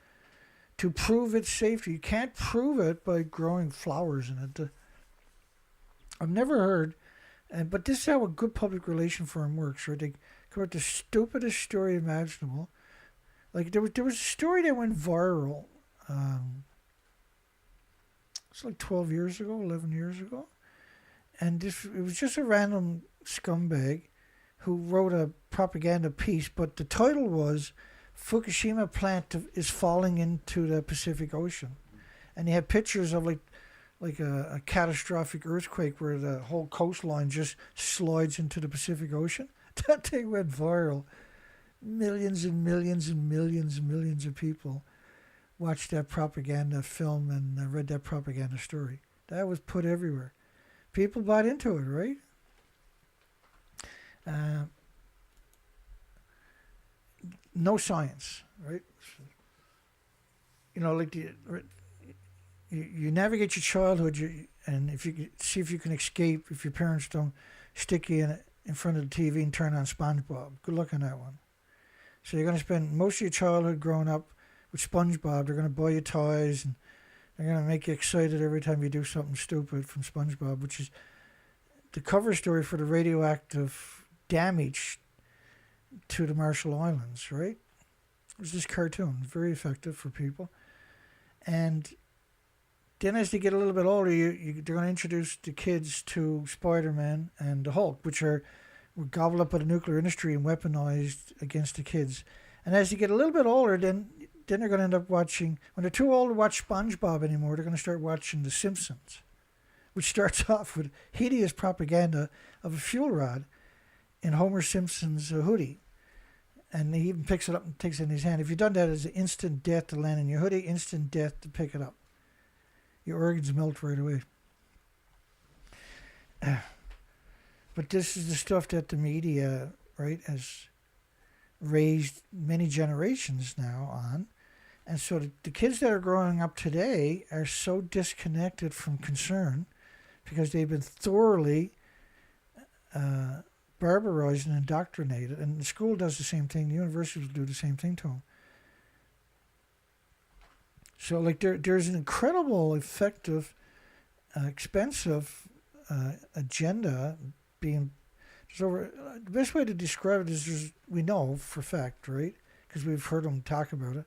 Speaker 3: to prove its safety. You can't prove it by growing flowers in it. I've never heard, but this is how a good public relation firm works, right? They come up with the stupidest story imaginable. Like there was a story that went viral. It's like 12 years ago, 11 years ago, and it was just a random scumbag who wrote a propaganda piece, but the title was "Fukushima plant is falling into the Pacific Ocean," and he had pictures of like a catastrophic earthquake where the whole coastline just slides into the Pacific Ocean. That thing went viral. Millions and millions and millions and millions of people watched that propaganda film and read that propaganda story. That was put everywhere. People bought into it, right? No science, right? You know, like you navigate your childhood, and if you see if you can escape, if your parents don't stick you in front of the TV and turn on SpongeBob. Good luck on that one. So you're going to spend most of your childhood growing up with SpongeBob. They're going to buy you toys, and they're going to make you excited every time you do something stupid from SpongeBob, which is the cover story for the radioactive damage to the Marshall Islands, right? It was this cartoon, very effective for people. And then as they get a little bit older, they're going to introduce the kids to Spider-Man and the Hulk, which were gobbled up by the nuclear industry and weaponized against the kids. And as they get a little bit older, then they're going to end up watching, when they're too old to watch SpongeBob anymore, they're going to start watching The Simpsons, which starts off with hideous propaganda of a fuel rod in Homer Simpson's hoodie. And he even picks it up and takes it in his hand. If you've done that, it's instant death to land in your hoodie, instant death to pick it up. Your organs melt right away. But this is the stuff that the media, right, has raised many generations now on. And so the kids that are growing up today are so disconnected from concern because they've been thoroughly barbarized and indoctrinated. And the school does the same thing. The universities will do the same thing to them. So, like, there's an incredible, effective, expensive agenda being. The best way to describe it is we know for a fact, right? Because we've heard them talk about it,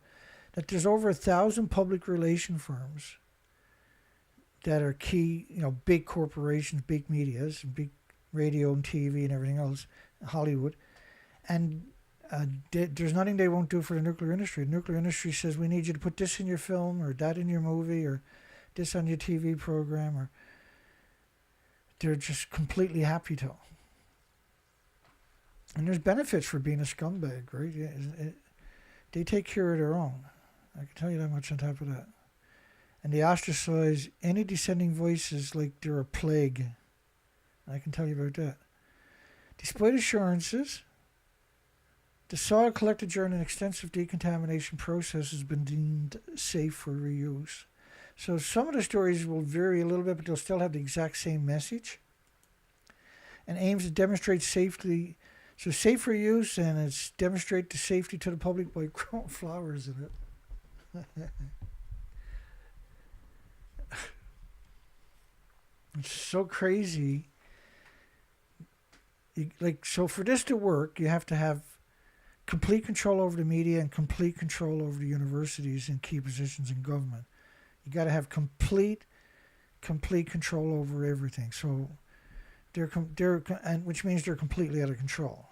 Speaker 3: that there's over 1,000 public relation firms that are key, big corporations, big medias, big radio and TV and everything else, Hollywood, and there's nothing they won't do for the nuclear industry. The nuclear industry says, we need you to put this in your film or that in your movie or this on your TV program, or they're just completely happy to. And there's benefits for being a scumbag, right? They take care of their own. I can tell you that much on top of that. And they ostracize any dissenting voices like they're a plague. I can tell you about that. Despite assurances, the soil collected during an extensive decontamination process has been deemed safe for reuse. So some of the stories will vary a little bit, but they'll still have the exact same message. And aims to demonstrate safety. So safe for use, and it's demonstrate the safety to the public by growing flowers in it. It's so crazy. So for this to work, you have to have complete control over the media and complete control over the universities and key positions in government. You got to have complete control over everything. So and which means they're completely out of control.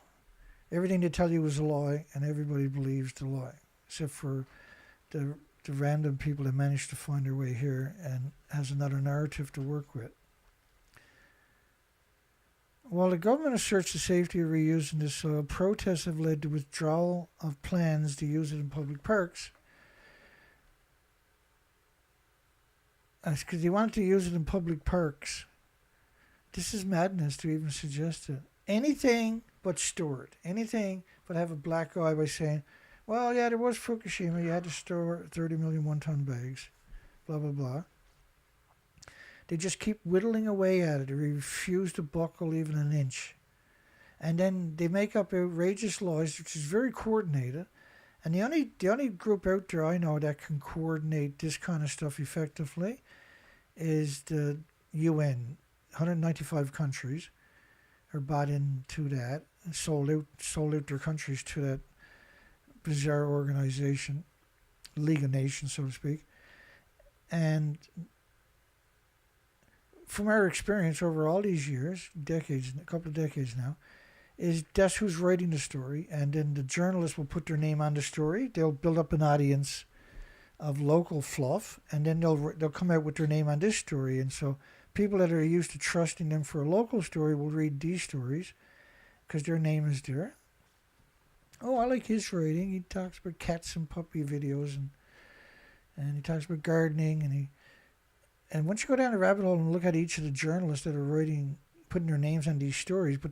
Speaker 3: Everything they tell you is a lie, and everybody believes the lie, except for the random people that manage to find their way here and has another narrative to work with. While the government asserts the safety of reusing the soil, protests have led to withdrawal of plans to use it in public parks. That's because they wanted to use it in public parks. This is madness to even suggest it. Anything but store it. Anything but have a black eye by saying, well, yeah, there was Fukushima. You had to store 30 million one-ton bags. Blah, blah, blah. They just keep whittling away at it. They refuse to buckle even an inch. And then they make up outrageous laws, which is very coordinated. And the only group out there I know that can coordinate this kind of stuff effectively is the UN. 195 countries are bought into that and sold out their countries to that bizarre organization, League of Nations, so to speak. And from our experience over all these years, decades, a couple of decades now, is that's who's writing the story, and then the journalists will put their name on the story. They'll build up an audience of local fluff, and then they'll come out with their name on this story. And so people that are used to trusting them for a local story will read these stories because their name is there. Oh, I like his writing. He talks about cats and puppy videos, and he talks about gardening, and once you go down the rabbit hole and look at each of the journalists that are writing, putting their names on these stories, but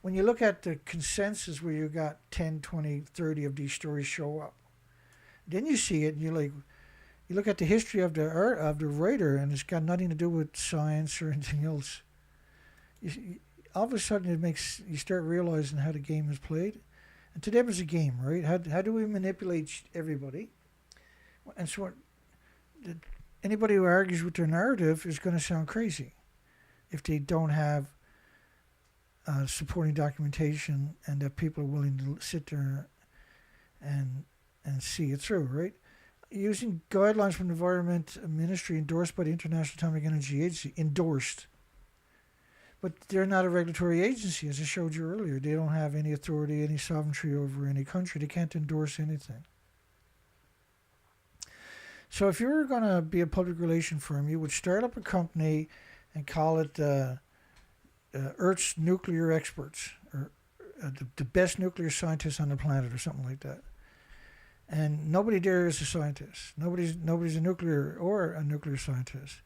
Speaker 3: when you look at the consensus where you got 10, 20, 30 of these stories show up, then you see it and you look at the history of the writer, and it's got nothing to do with science or anything else. All of a sudden you start realizing how the game is played. And to them it's a game, right? How do we manipulate everybody? And so anybody who argues with their narrative is going to sound crazy if they don't have supporting documentation and that people are willing to sit there and see it through, right? Using guidelines from the Environment Ministry endorsed by the International Atomic Energy Agency, endorsed. But they're not a regulatory agency, as I showed you earlier. They don't have any authority, any sovereignty over any country. They can't endorse anything. So if you were going to be a public relation firm, you would start up a company and call it Earth's Nuclear Experts, or the best nuclear scientists on the planet, or something like that. And nobody there is a scientist. Nobody's a nuclear scientist.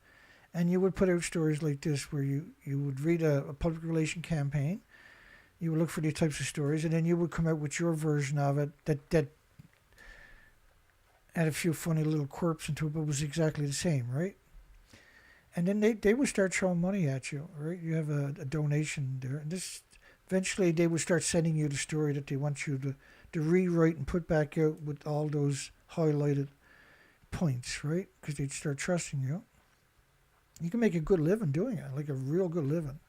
Speaker 3: And you would put out stories like this where you would read a public relation campaign. You would look for these types of stories, and then you would come out with your version of it that had a few funny little quirks into it, but was exactly the same, right? And then they would start throwing money at you, right? You have a donation there. And eventually they would start sending you the story that they want you to rewrite and put back out with all those highlighted points, right? Because they'd start trusting you. You can make a good living doing it, like a real good living.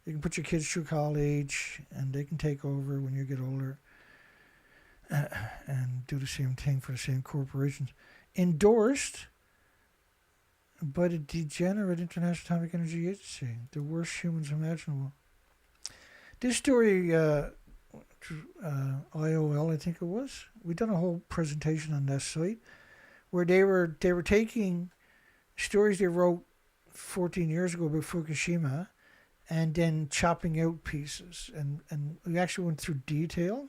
Speaker 3: You can put your kids through college, and they can take over when you get older and do the same thing for the same corporations. Endorsed by the degenerate International Atomic Energy Agency, the worst humans imaginable. This story, IOL, I think it was, we done a whole presentation on that site where they were taking stories they wrote 14 years ago about Fukushima and then chopping out pieces. And we actually went through detail.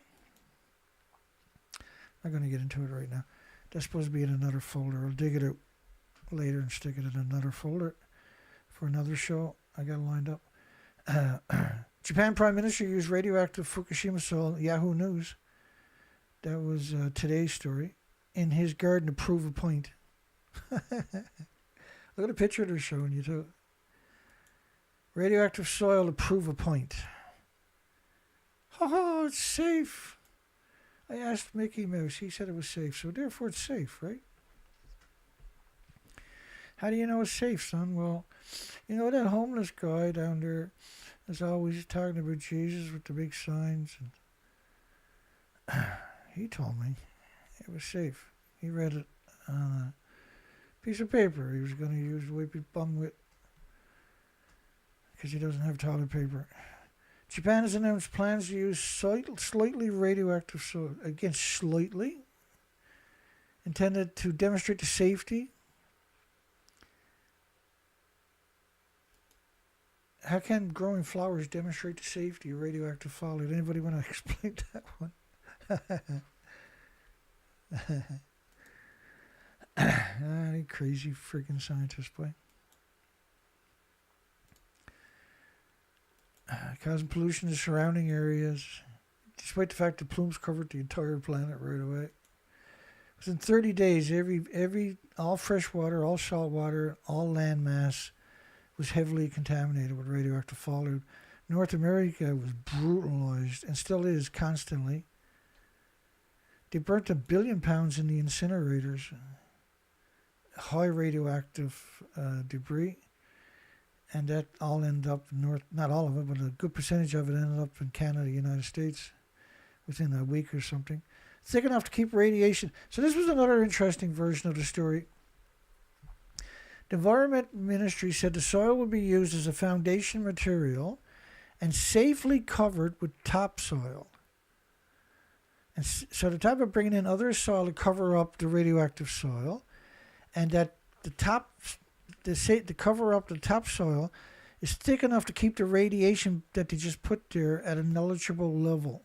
Speaker 3: I'm not going to get into it right now. That's supposed to be in another folder. I'll dig it out later and stick it in another folder for another show I got lined up. Japan Prime Minister used radioactive Fukushima soil, Yahoo News. That was today's story. In his garden to prove a point. Look at the picture they're showing you too. Radioactive soil to prove a point. Oh, it's safe. I asked Mickey Mouse. He said it was safe. So therefore it's safe, right? How do you know it's safe, son? Well, you know that homeless guy down there is always talking about Jesus with the big signs. And he told me it was safe. He read it on a piece of paper he was going to use to wipe his bum with because he doesn't have toilet paper. Japan has announced plans to use slightly radioactive soil. Again, slightly. Intended to demonstrate the safety. How can growing flowers demonstrate the safety of radioactive fallout? Anybody want to explain that one? Any crazy freaking scientist, boy. Causing pollution in surrounding areas, despite the fact that plumes covered the entire planet right away. Within 30 days, all fresh water, all salt water, all land mass was heavily contaminated with radioactive fallout. North America was brutalized and still is constantly. They burnt 1 billion pounds in the incinerators, high radioactive debris, and that all ended up not all of it, but a good percentage of it ended up in Canada, United States, within a week or something. thick enough to keep radiation. So this was another interesting version of the story. The Environment Ministry said the soil would be used as a foundation material and safely covered with topsoil. And so the type of bringing in other soil to cover up the radioactive soil, and that the cover up the topsoil is thick enough to keep the radiation that they just put there at a negligible level.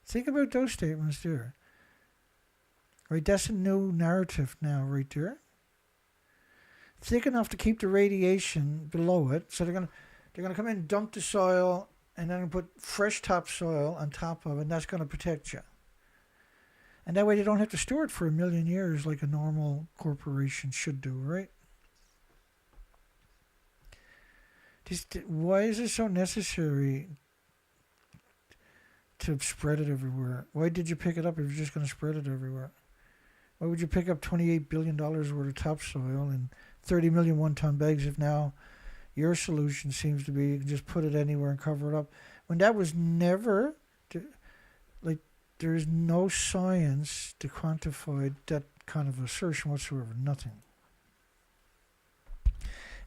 Speaker 3: Think about those statements there. Right, that's a new narrative now, right there. Thick enough to keep the radiation below it, so they're gonna come in and dump the soil, and then put fresh topsoil on top of it, and that's gonna protect you. And that way they don't have to store it for 1,000,000 years like a normal corporation should do, right? Why is it so necessary to spread it everywhere? Why did you pick it up if you're just going to spread it everywhere? Why would you pick up $28 billion worth of topsoil and 30 million one-ton bags if now your solution seems to be you can just put it anywhere and cover it up? When that was never, there is no science to quantify that kind of assertion whatsoever. Nothing.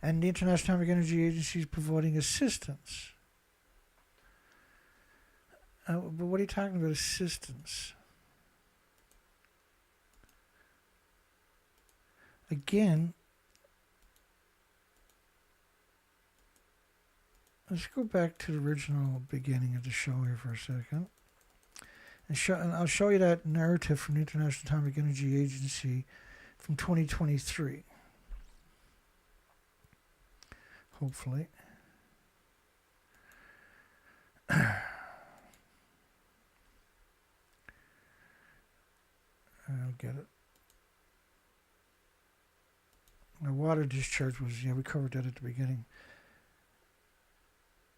Speaker 3: And the International Atomic Energy Agency is providing assistance. But what are you talking about, assistance? Again, let's go back to the original beginning of the show here for a second. And I'll show you that narrative from the International Atomic Energy Agency from 2023. Hopefully. I'll get it. The water discharge was, we covered that at the beginning.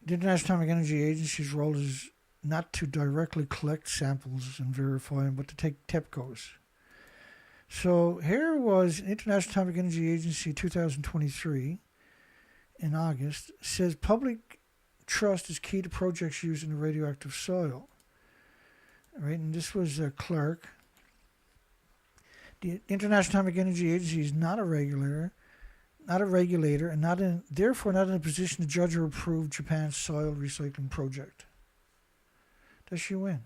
Speaker 3: The International Atomic Energy Agency's role is not to directly collect samples and verify them, but to take TEPCOs. So here was International Atomic Energy Agency 2023 in August, says public trust is key to projects using the radioactive soil. Right, and this was Clark. The International Atomic Energy Agency is not a regulator, and therefore not in a position to judge or approve Japan's soil recycling project. Does she win?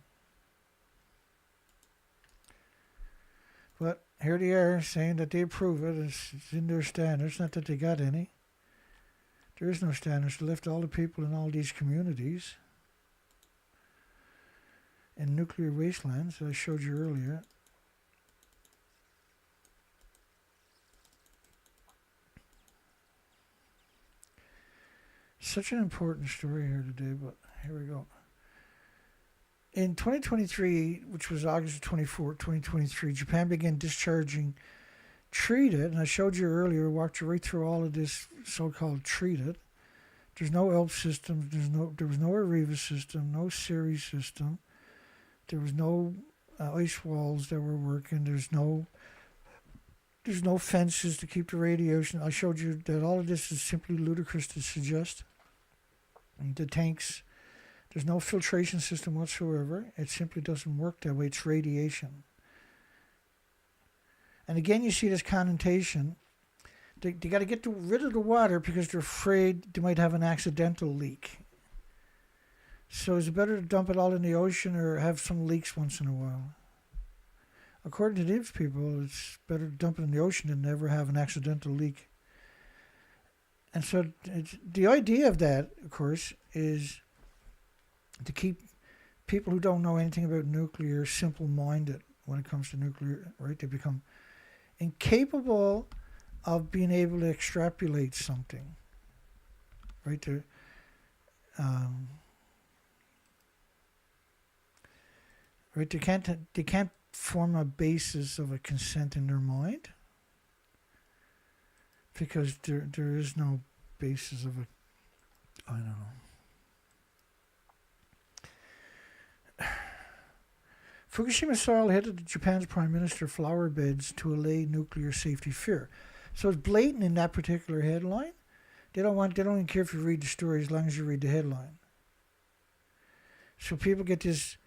Speaker 3: But here they are saying that they approve it. It's in their standards. Not that they got any. There is no standards to lift all the people in all these communities in nuclear wastelands that I showed you earlier. Such an important story here today, but here we go. In 2023, which was August 24, 2023, Japan began discharging treated, and I showed you earlier, walked you right through all of this so-called treated. There's no ELP system, there was no AREVA system, no series system. There was no ice walls that were working. There's no fences to keep the radiation. I showed you that all of this is simply ludicrous to suggest. And the tanks, there's no filtration system whatsoever. It simply doesn't work that way. It's radiation. And again, you see this connotation. They got to get rid of the water because they're afraid they might have an accidental leak. So is it better to dump it all in the ocean or have some leaks once in a while? According to these people, it's better to dump it in the ocean than never have an accidental leak. And so the idea of that, of course, is to keep people who don't know anything about nuclear simple-minded when it comes to nuclear, right? They become incapable of being able to extrapolate something, right? Right? They can't form a basis of a consent in their mind because there is no basis of I don't know. Fukushima soil headed Japan's Prime Minister flowerbeds to allay nuclear safety fear. So it's blatant in that particular headline. They don't even care if you read the story as long as you read the headline. So people get this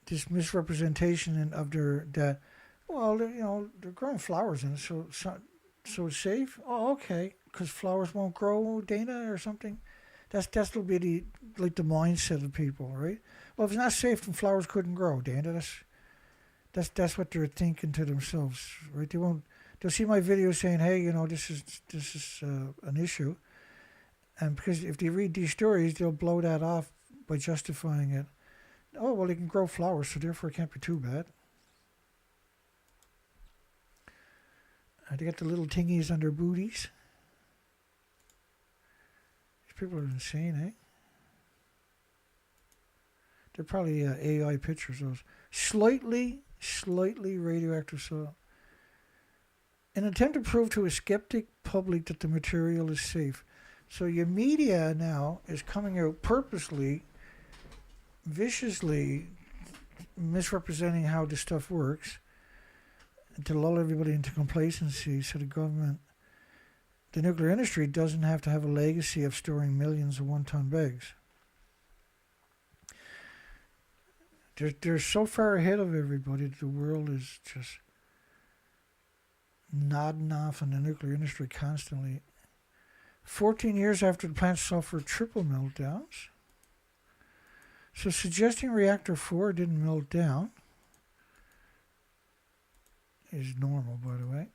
Speaker 3: this misrepresentation of their that, well, they're growing flowers in it, so it's safe. Oh, okay, because flowers won't grow, Dana, or something. That'll be the mindset of people, right? Well, if it's not safe, then flowers couldn't grow, Dana. That's what they're thinking to themselves, right? They'll see my video saying, hey, this is an issue, and because if they read these stories, they'll blow that off by justifying it. Oh, well, they can grow flowers, so therefore it can't be too bad. They got the little tingies on their booties. These people are insane, eh? They're probably AI pictures, those. Slightly radioactive soil. An attempt to prove to a skeptic public that the material is safe. So your media now is coming out purposely, viciously misrepresenting how this stuff works to lull everybody into complacency, so the nuclear industry doesn't have to have a legacy of storing millions of one-ton bags. They're so far ahead of everybody that the world is just nodding off on the nuclear industry constantly. 14 years after the plant suffered triple meltdowns. So suggesting reactor 4 didn't melt down is normal, by the way.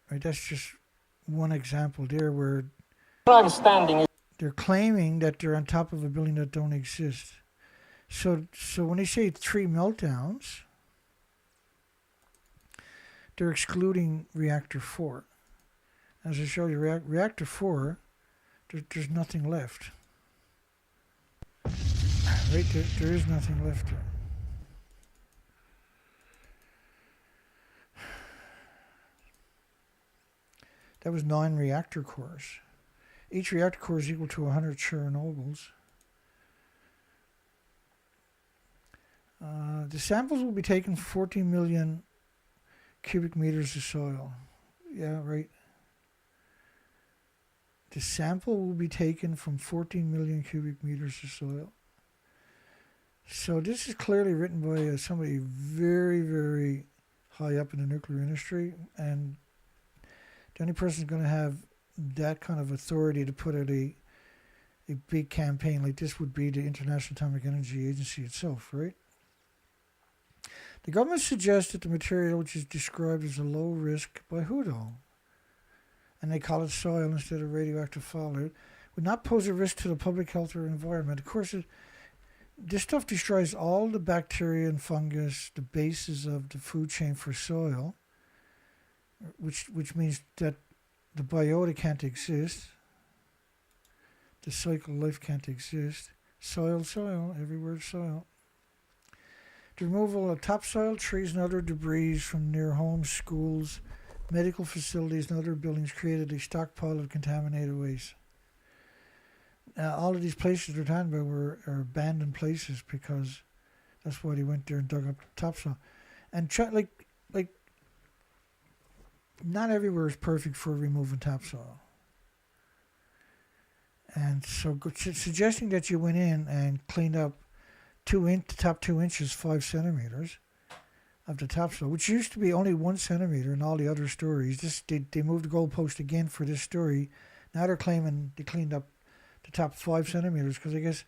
Speaker 3: Right, that's just one example there where
Speaker 5: What I'm standing is
Speaker 3: they're claiming that they're on top of a building that don't exist. So when they say 3 meltdowns, they're excluding reactor 4. As I showed you, reactor 4, there's nothing left. Right there is nothing left there. That was 9 reactor cores. Each reactor core is equal to 100 Chernobyls. The samples will be taken from 14 million cubic meters of soil. Yeah, right. The sample will be taken from 14 million cubic meters of soil. So this is clearly written by somebody very, very high up in the nuclear industry, and the only person who's going to have that kind of authority to put out a big campaign like this would be the International Atomic Energy Agency itself, right? The government suggests that the material, which is described as a low risk by who though? And they call it soil instead of radioactive fallout, would not pose a risk to the public health or environment. Of course, this stuff destroys all the bacteria and fungus, the basis of the food chain for soil, which means that the biota can't exist. The cycle of life can't exist. Soil, every word soil. The removal of topsoil, trees, and other debris from near homes, schools, medical facilities, and other buildings created a stockpile of contaminated waste. All of these places they're talking about are abandoned places because that's why they went there and dug up the topsoil. And not everywhere is perfect for removing topsoil. And so suggesting that you went in and cleaned up the top 2 inches, 5 centimeters of the topsoil, which used to be only 1 centimeter in all the other stories. They moved the goalpost again for this story. Now they're claiming they cleaned up the top 5 centimeters because I guess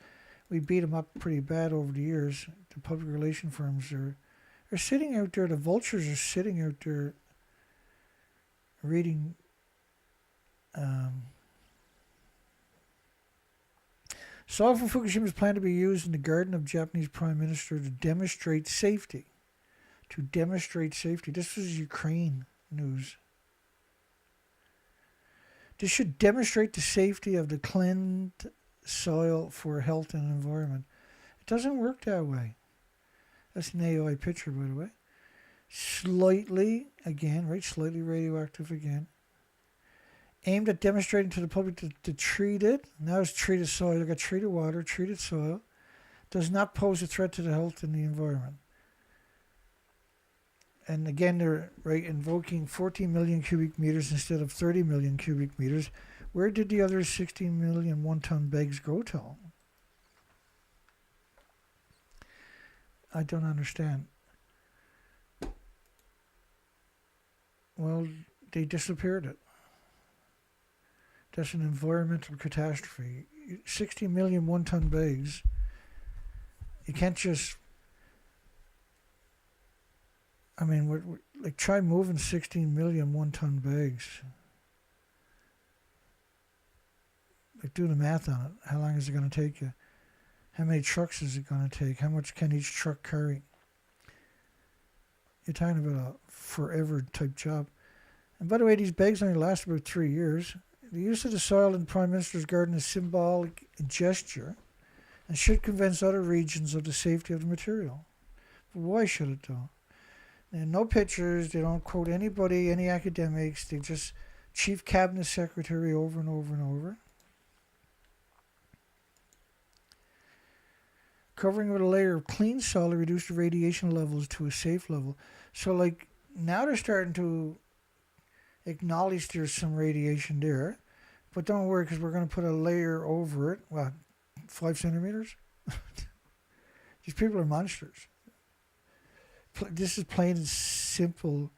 Speaker 3: we beat them up pretty bad over the years. The public relation firms are sitting out there. The vultures are sitting out there reading soil from Fukushima is planned to be used in the garden of Japanese Prime Minister to demonstrate safety. This was Ukraine news. This should demonstrate the safety of the cleansed soil for health and environment. It doesn't work that way. That's an AI picture, by the way. Slightly radioactive again. Aimed at demonstrating to the public to treat it. Now it's treated soil. You've got treated water, treated soil. Does not pose a threat to the health and the environment. And again, they're invoking 14 million cubic meters instead of 30 million cubic meters. Where did the other 16 million one-ton bags go to? I don't understand. Well, they disappeared it. That's an environmental catastrophe. 60 million one-ton bags. You can't just... I mean, like, try moving 16 million one-ton bags. Like, do the math on it. How long is it going to take you? How many trucks is it going to take? How much can each truck carry? You're talking about a forever type job. And by the way, these bags only last about 3 years. The use of the soil in the Prime Minister's garden is symbolic gesture and should convince other regions of the safety of the material. But why should it though? And no pictures, they don't quote anybody, any academics, they just Chief Cabinet Secretary over and over and over. Covering with a layer of clean soil to reduce the radiation levels to a safe level. So like now they're starting to acknowledge there's some radiation there, but don't worry because we're going to put a layer over it. What, 5 centimeters? These people are monsters. This is plain and simple,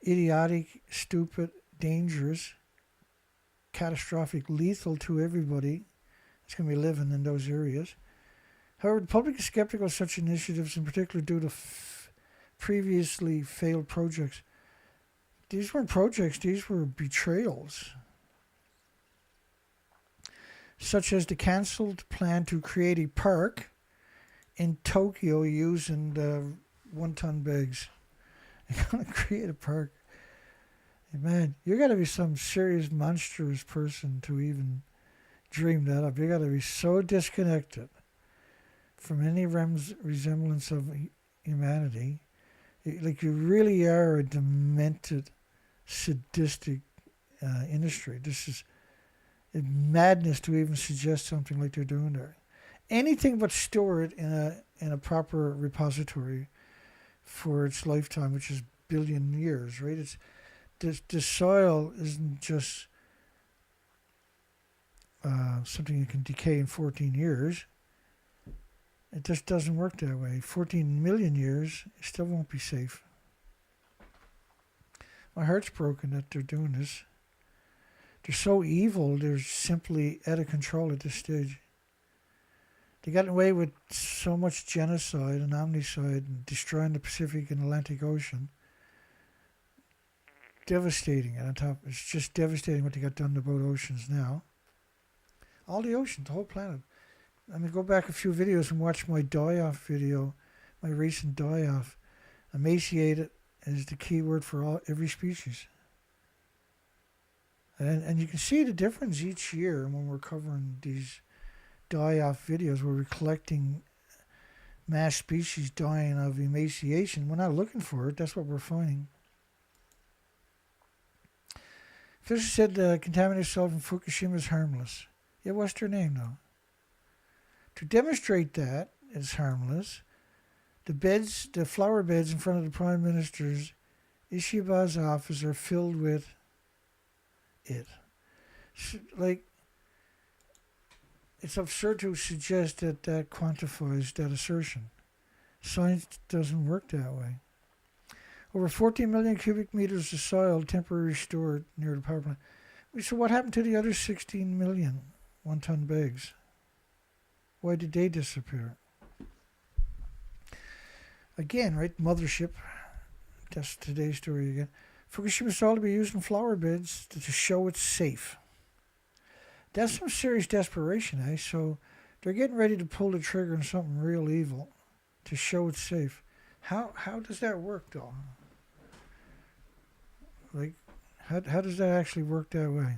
Speaker 3: idiotic, stupid, dangerous, catastrophic, lethal to everybody that's going to be living in those areas. However, the public is skeptical of such initiatives, in particular due to previously failed projects. These weren't projects, these were betrayals. Such as the cancelled plan to create a park in Tokyo using the one-ton bags. They're going to create a park. Man, you got to be some serious monstrous person to even dream that up. You got to be so disconnected from any resemblance of humanity. Like you really are a demented, sadistic industry. This is madness to even suggest something like they're doing there. Anything but store it in a proper repository for its lifetime, which is billion years, right? It's the soil isn't just something that can decay in 14 years. It just doesn't work that way. 14 million years, it still won't be safe. My heart's broken that they're doing this. They're so evil, they're simply out of control at this stage. They got away with so much genocide and omnicide and destroying the Pacific and Atlantic Ocean. Devastating. And on top, it's just devastating what they got done to both oceans now. All the oceans, the whole planet. I mean, go back a few videos and watch my die-off video, my recent die-off. Emaciated is the key word for every species. And you can see the difference each year when we're covering these die-off videos where we're collecting mass species dying of emaciation. We're not looking for it. That's what we're finding. Fisher said the contaminated soil from Fukushima is harmless. Yeah, what's their name though? To demonstrate that it's harmless, the flower beds in front of the Prime Minister's Ishiba's office are filled with it. Like, it's absurd to suggest that that quantifies that assertion. Science doesn't work that way. Over 14 million cubic meters of soil temporarily stored near the power plant. So what happened to the other 16 million one-ton bags? Why did they disappear? Again, right, mothership. That's today's story again. Fukushima soil to be used in flower beds to show it's safe. That's some serious desperation, eh? So they're getting ready to pull the trigger on something real evil to show it's safe. How does that work, though? Like, how does that actually work that way?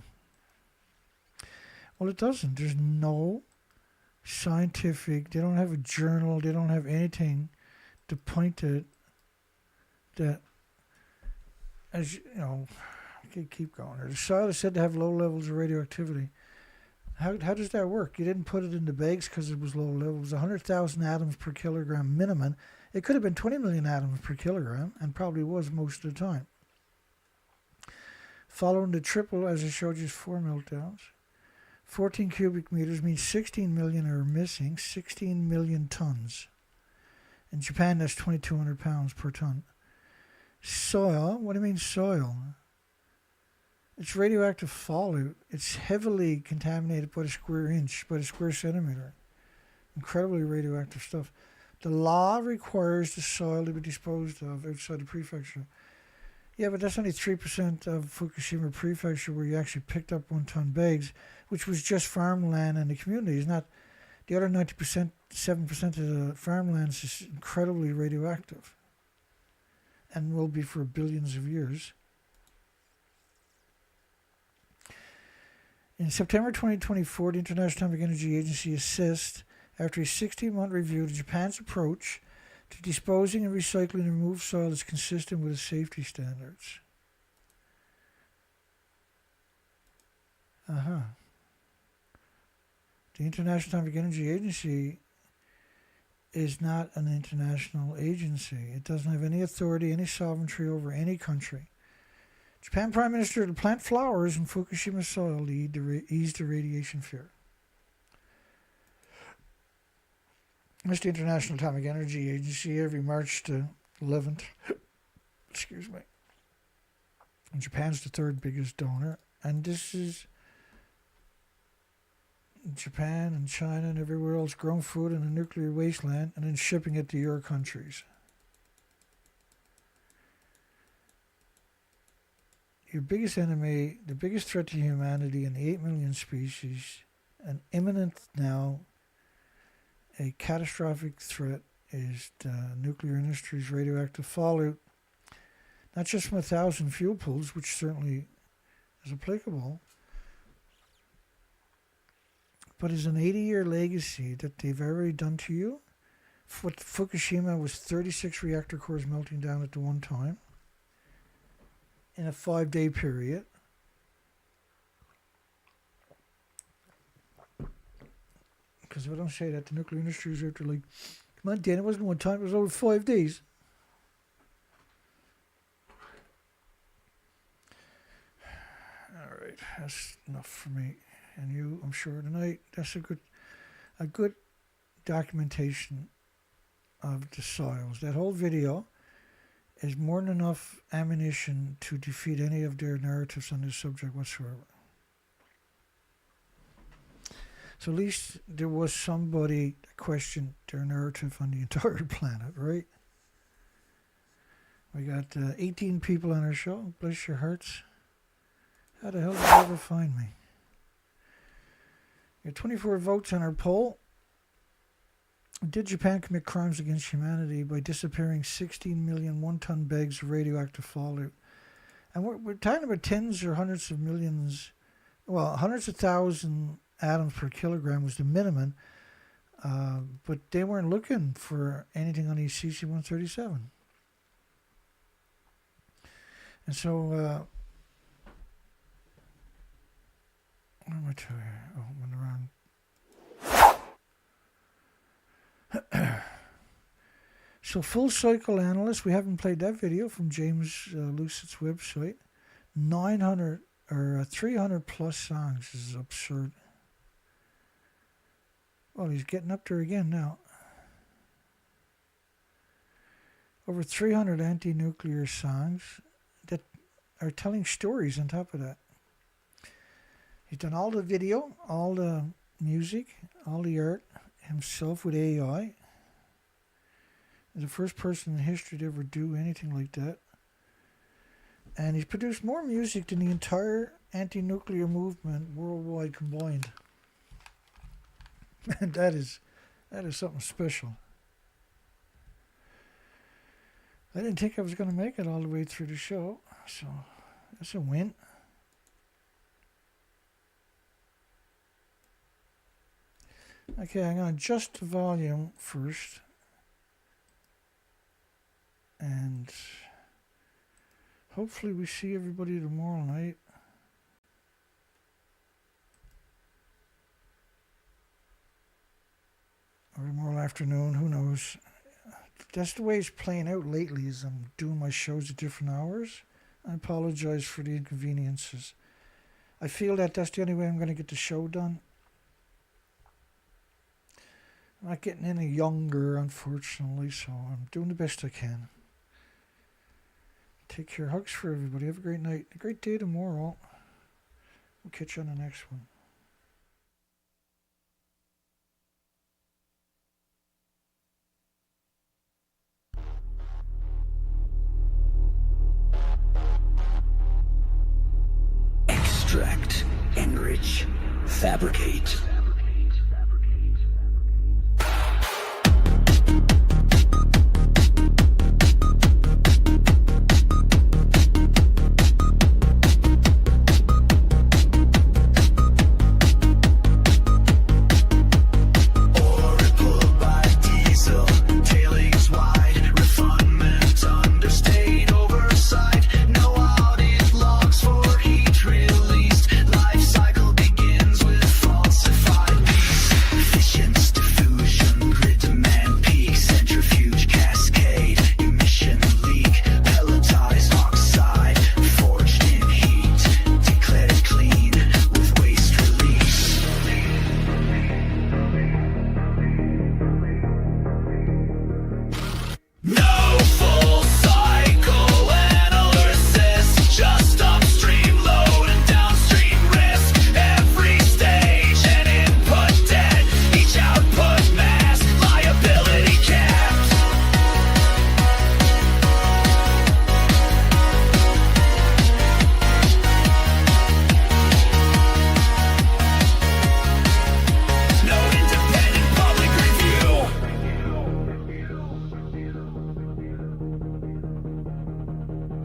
Speaker 3: Well, it doesn't. There's no scientific, they don't have a journal, they don't have anything to point at that, as you know, I can keep going. The soil is said to have low levels of radioactivity. How does that work? You didn't put it in the bags because it was low level. It was 100,000 atoms per kilogram minimum. It could have been 20 million atoms per kilogram, and probably was most of the time. Following the triple, as I showed you, is 4 meltdowns. 14 cubic meters means 16 million are missing, 16 million tons. In Japan, that's 2,200 pounds per ton. Soil? What do you mean soil? It's radioactive fallout. It's heavily contaminated by the square inch, by the square centimeter. Incredibly radioactive stuff. The law requires the soil to be disposed of outside the prefecture. Yeah, but that's only 3% of Fukushima prefecture where you actually picked up 1-ton bags, which was just farmland and the community. It's not the other 90%, 7% of the farmlands is incredibly radioactive and will be for billions of years. In September 2024, the International Atomic Energy Agency assessed, after a 16-month review, that Japan's approach to disposing and recycling removed soil is consistent with its safety standards. The International Atomic Energy Agency is not an international agency. It doesn't have any authority, any sovereignty over any country. Japan Prime Minister to plant flowers in Fukushima soil to ease the radiation fear. That's the International Atomic Energy Agency every March the 11th. Excuse me. And Japan's the third biggest donor. And this is Japan and China and everywhere else growing food in a nuclear wasteland and then shipping it to your countries. Your biggest enemy, the biggest threat to humanity and the 8 million species, an imminent now, a catastrophic threat is the nuclear industry's radioactive fallout, not just from 1,000 fuel pools, which certainly is applicable, but is an 80-year legacy that they've already done to you. Fukushima was 36 reactor cores melting down at the one time in a 5-day period. Because if I don't say that, the nuclear industry is out there like, come on, Dan, it wasn't one time, it was over 5 days. All right, that's enough for me and you, I'm sure, tonight. That's a good documentation of the soils. That whole video is more than enough ammunition to defeat any of their narratives on this subject whatsoever. So at least there was somebody that questioned their narrative on the entire planet, right? We got 18 people on our show. Bless your hearts. How the hell did you ever find me? We got 24 votes on our poll. Did Japan commit crimes against humanity by disappearing 16 million 1-ton bags of radioactive fallout? And we're talking about tens or hundreds of millions, well, hundreds of thousand atoms per kilogram was the minimum, but they weren't looking for anything on these CC-137. And so, what am I telling you? Oh, I went around. So full cycle analyst, we haven't played that video from James Lucett's website. 900 or 300 plus songs. This is absurd. Well, he's getting up there again now. Over 300 anti-nuclear songs that are telling stories on top of that. He's done all the video, all the music, all the art himself with AI. He's the first person in history to ever do anything like that. And he's produced more music than the entire anti-nuclear movement worldwide combined. And that is something special. I didn't think I was going to make it all the way through the show, so that's a win. Okay, I'm going to adjust the volume first. And hopefully we see everybody tomorrow night. Or tomorrow afternoon, who knows. That's the way it's playing out lately, is I'm doing my shows at different hours. I apologize for the inconveniences. I feel that that's the only way I'm going to get the show done. I'm not getting any younger, unfortunately, so I'm doing the best I can. Take care. Hugs for everybody. Have a great night. A great day tomorrow. We'll catch you on the next one.
Speaker 1: Extract, enrich, fabricate.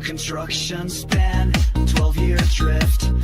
Speaker 1: Construction span, 12-year drift.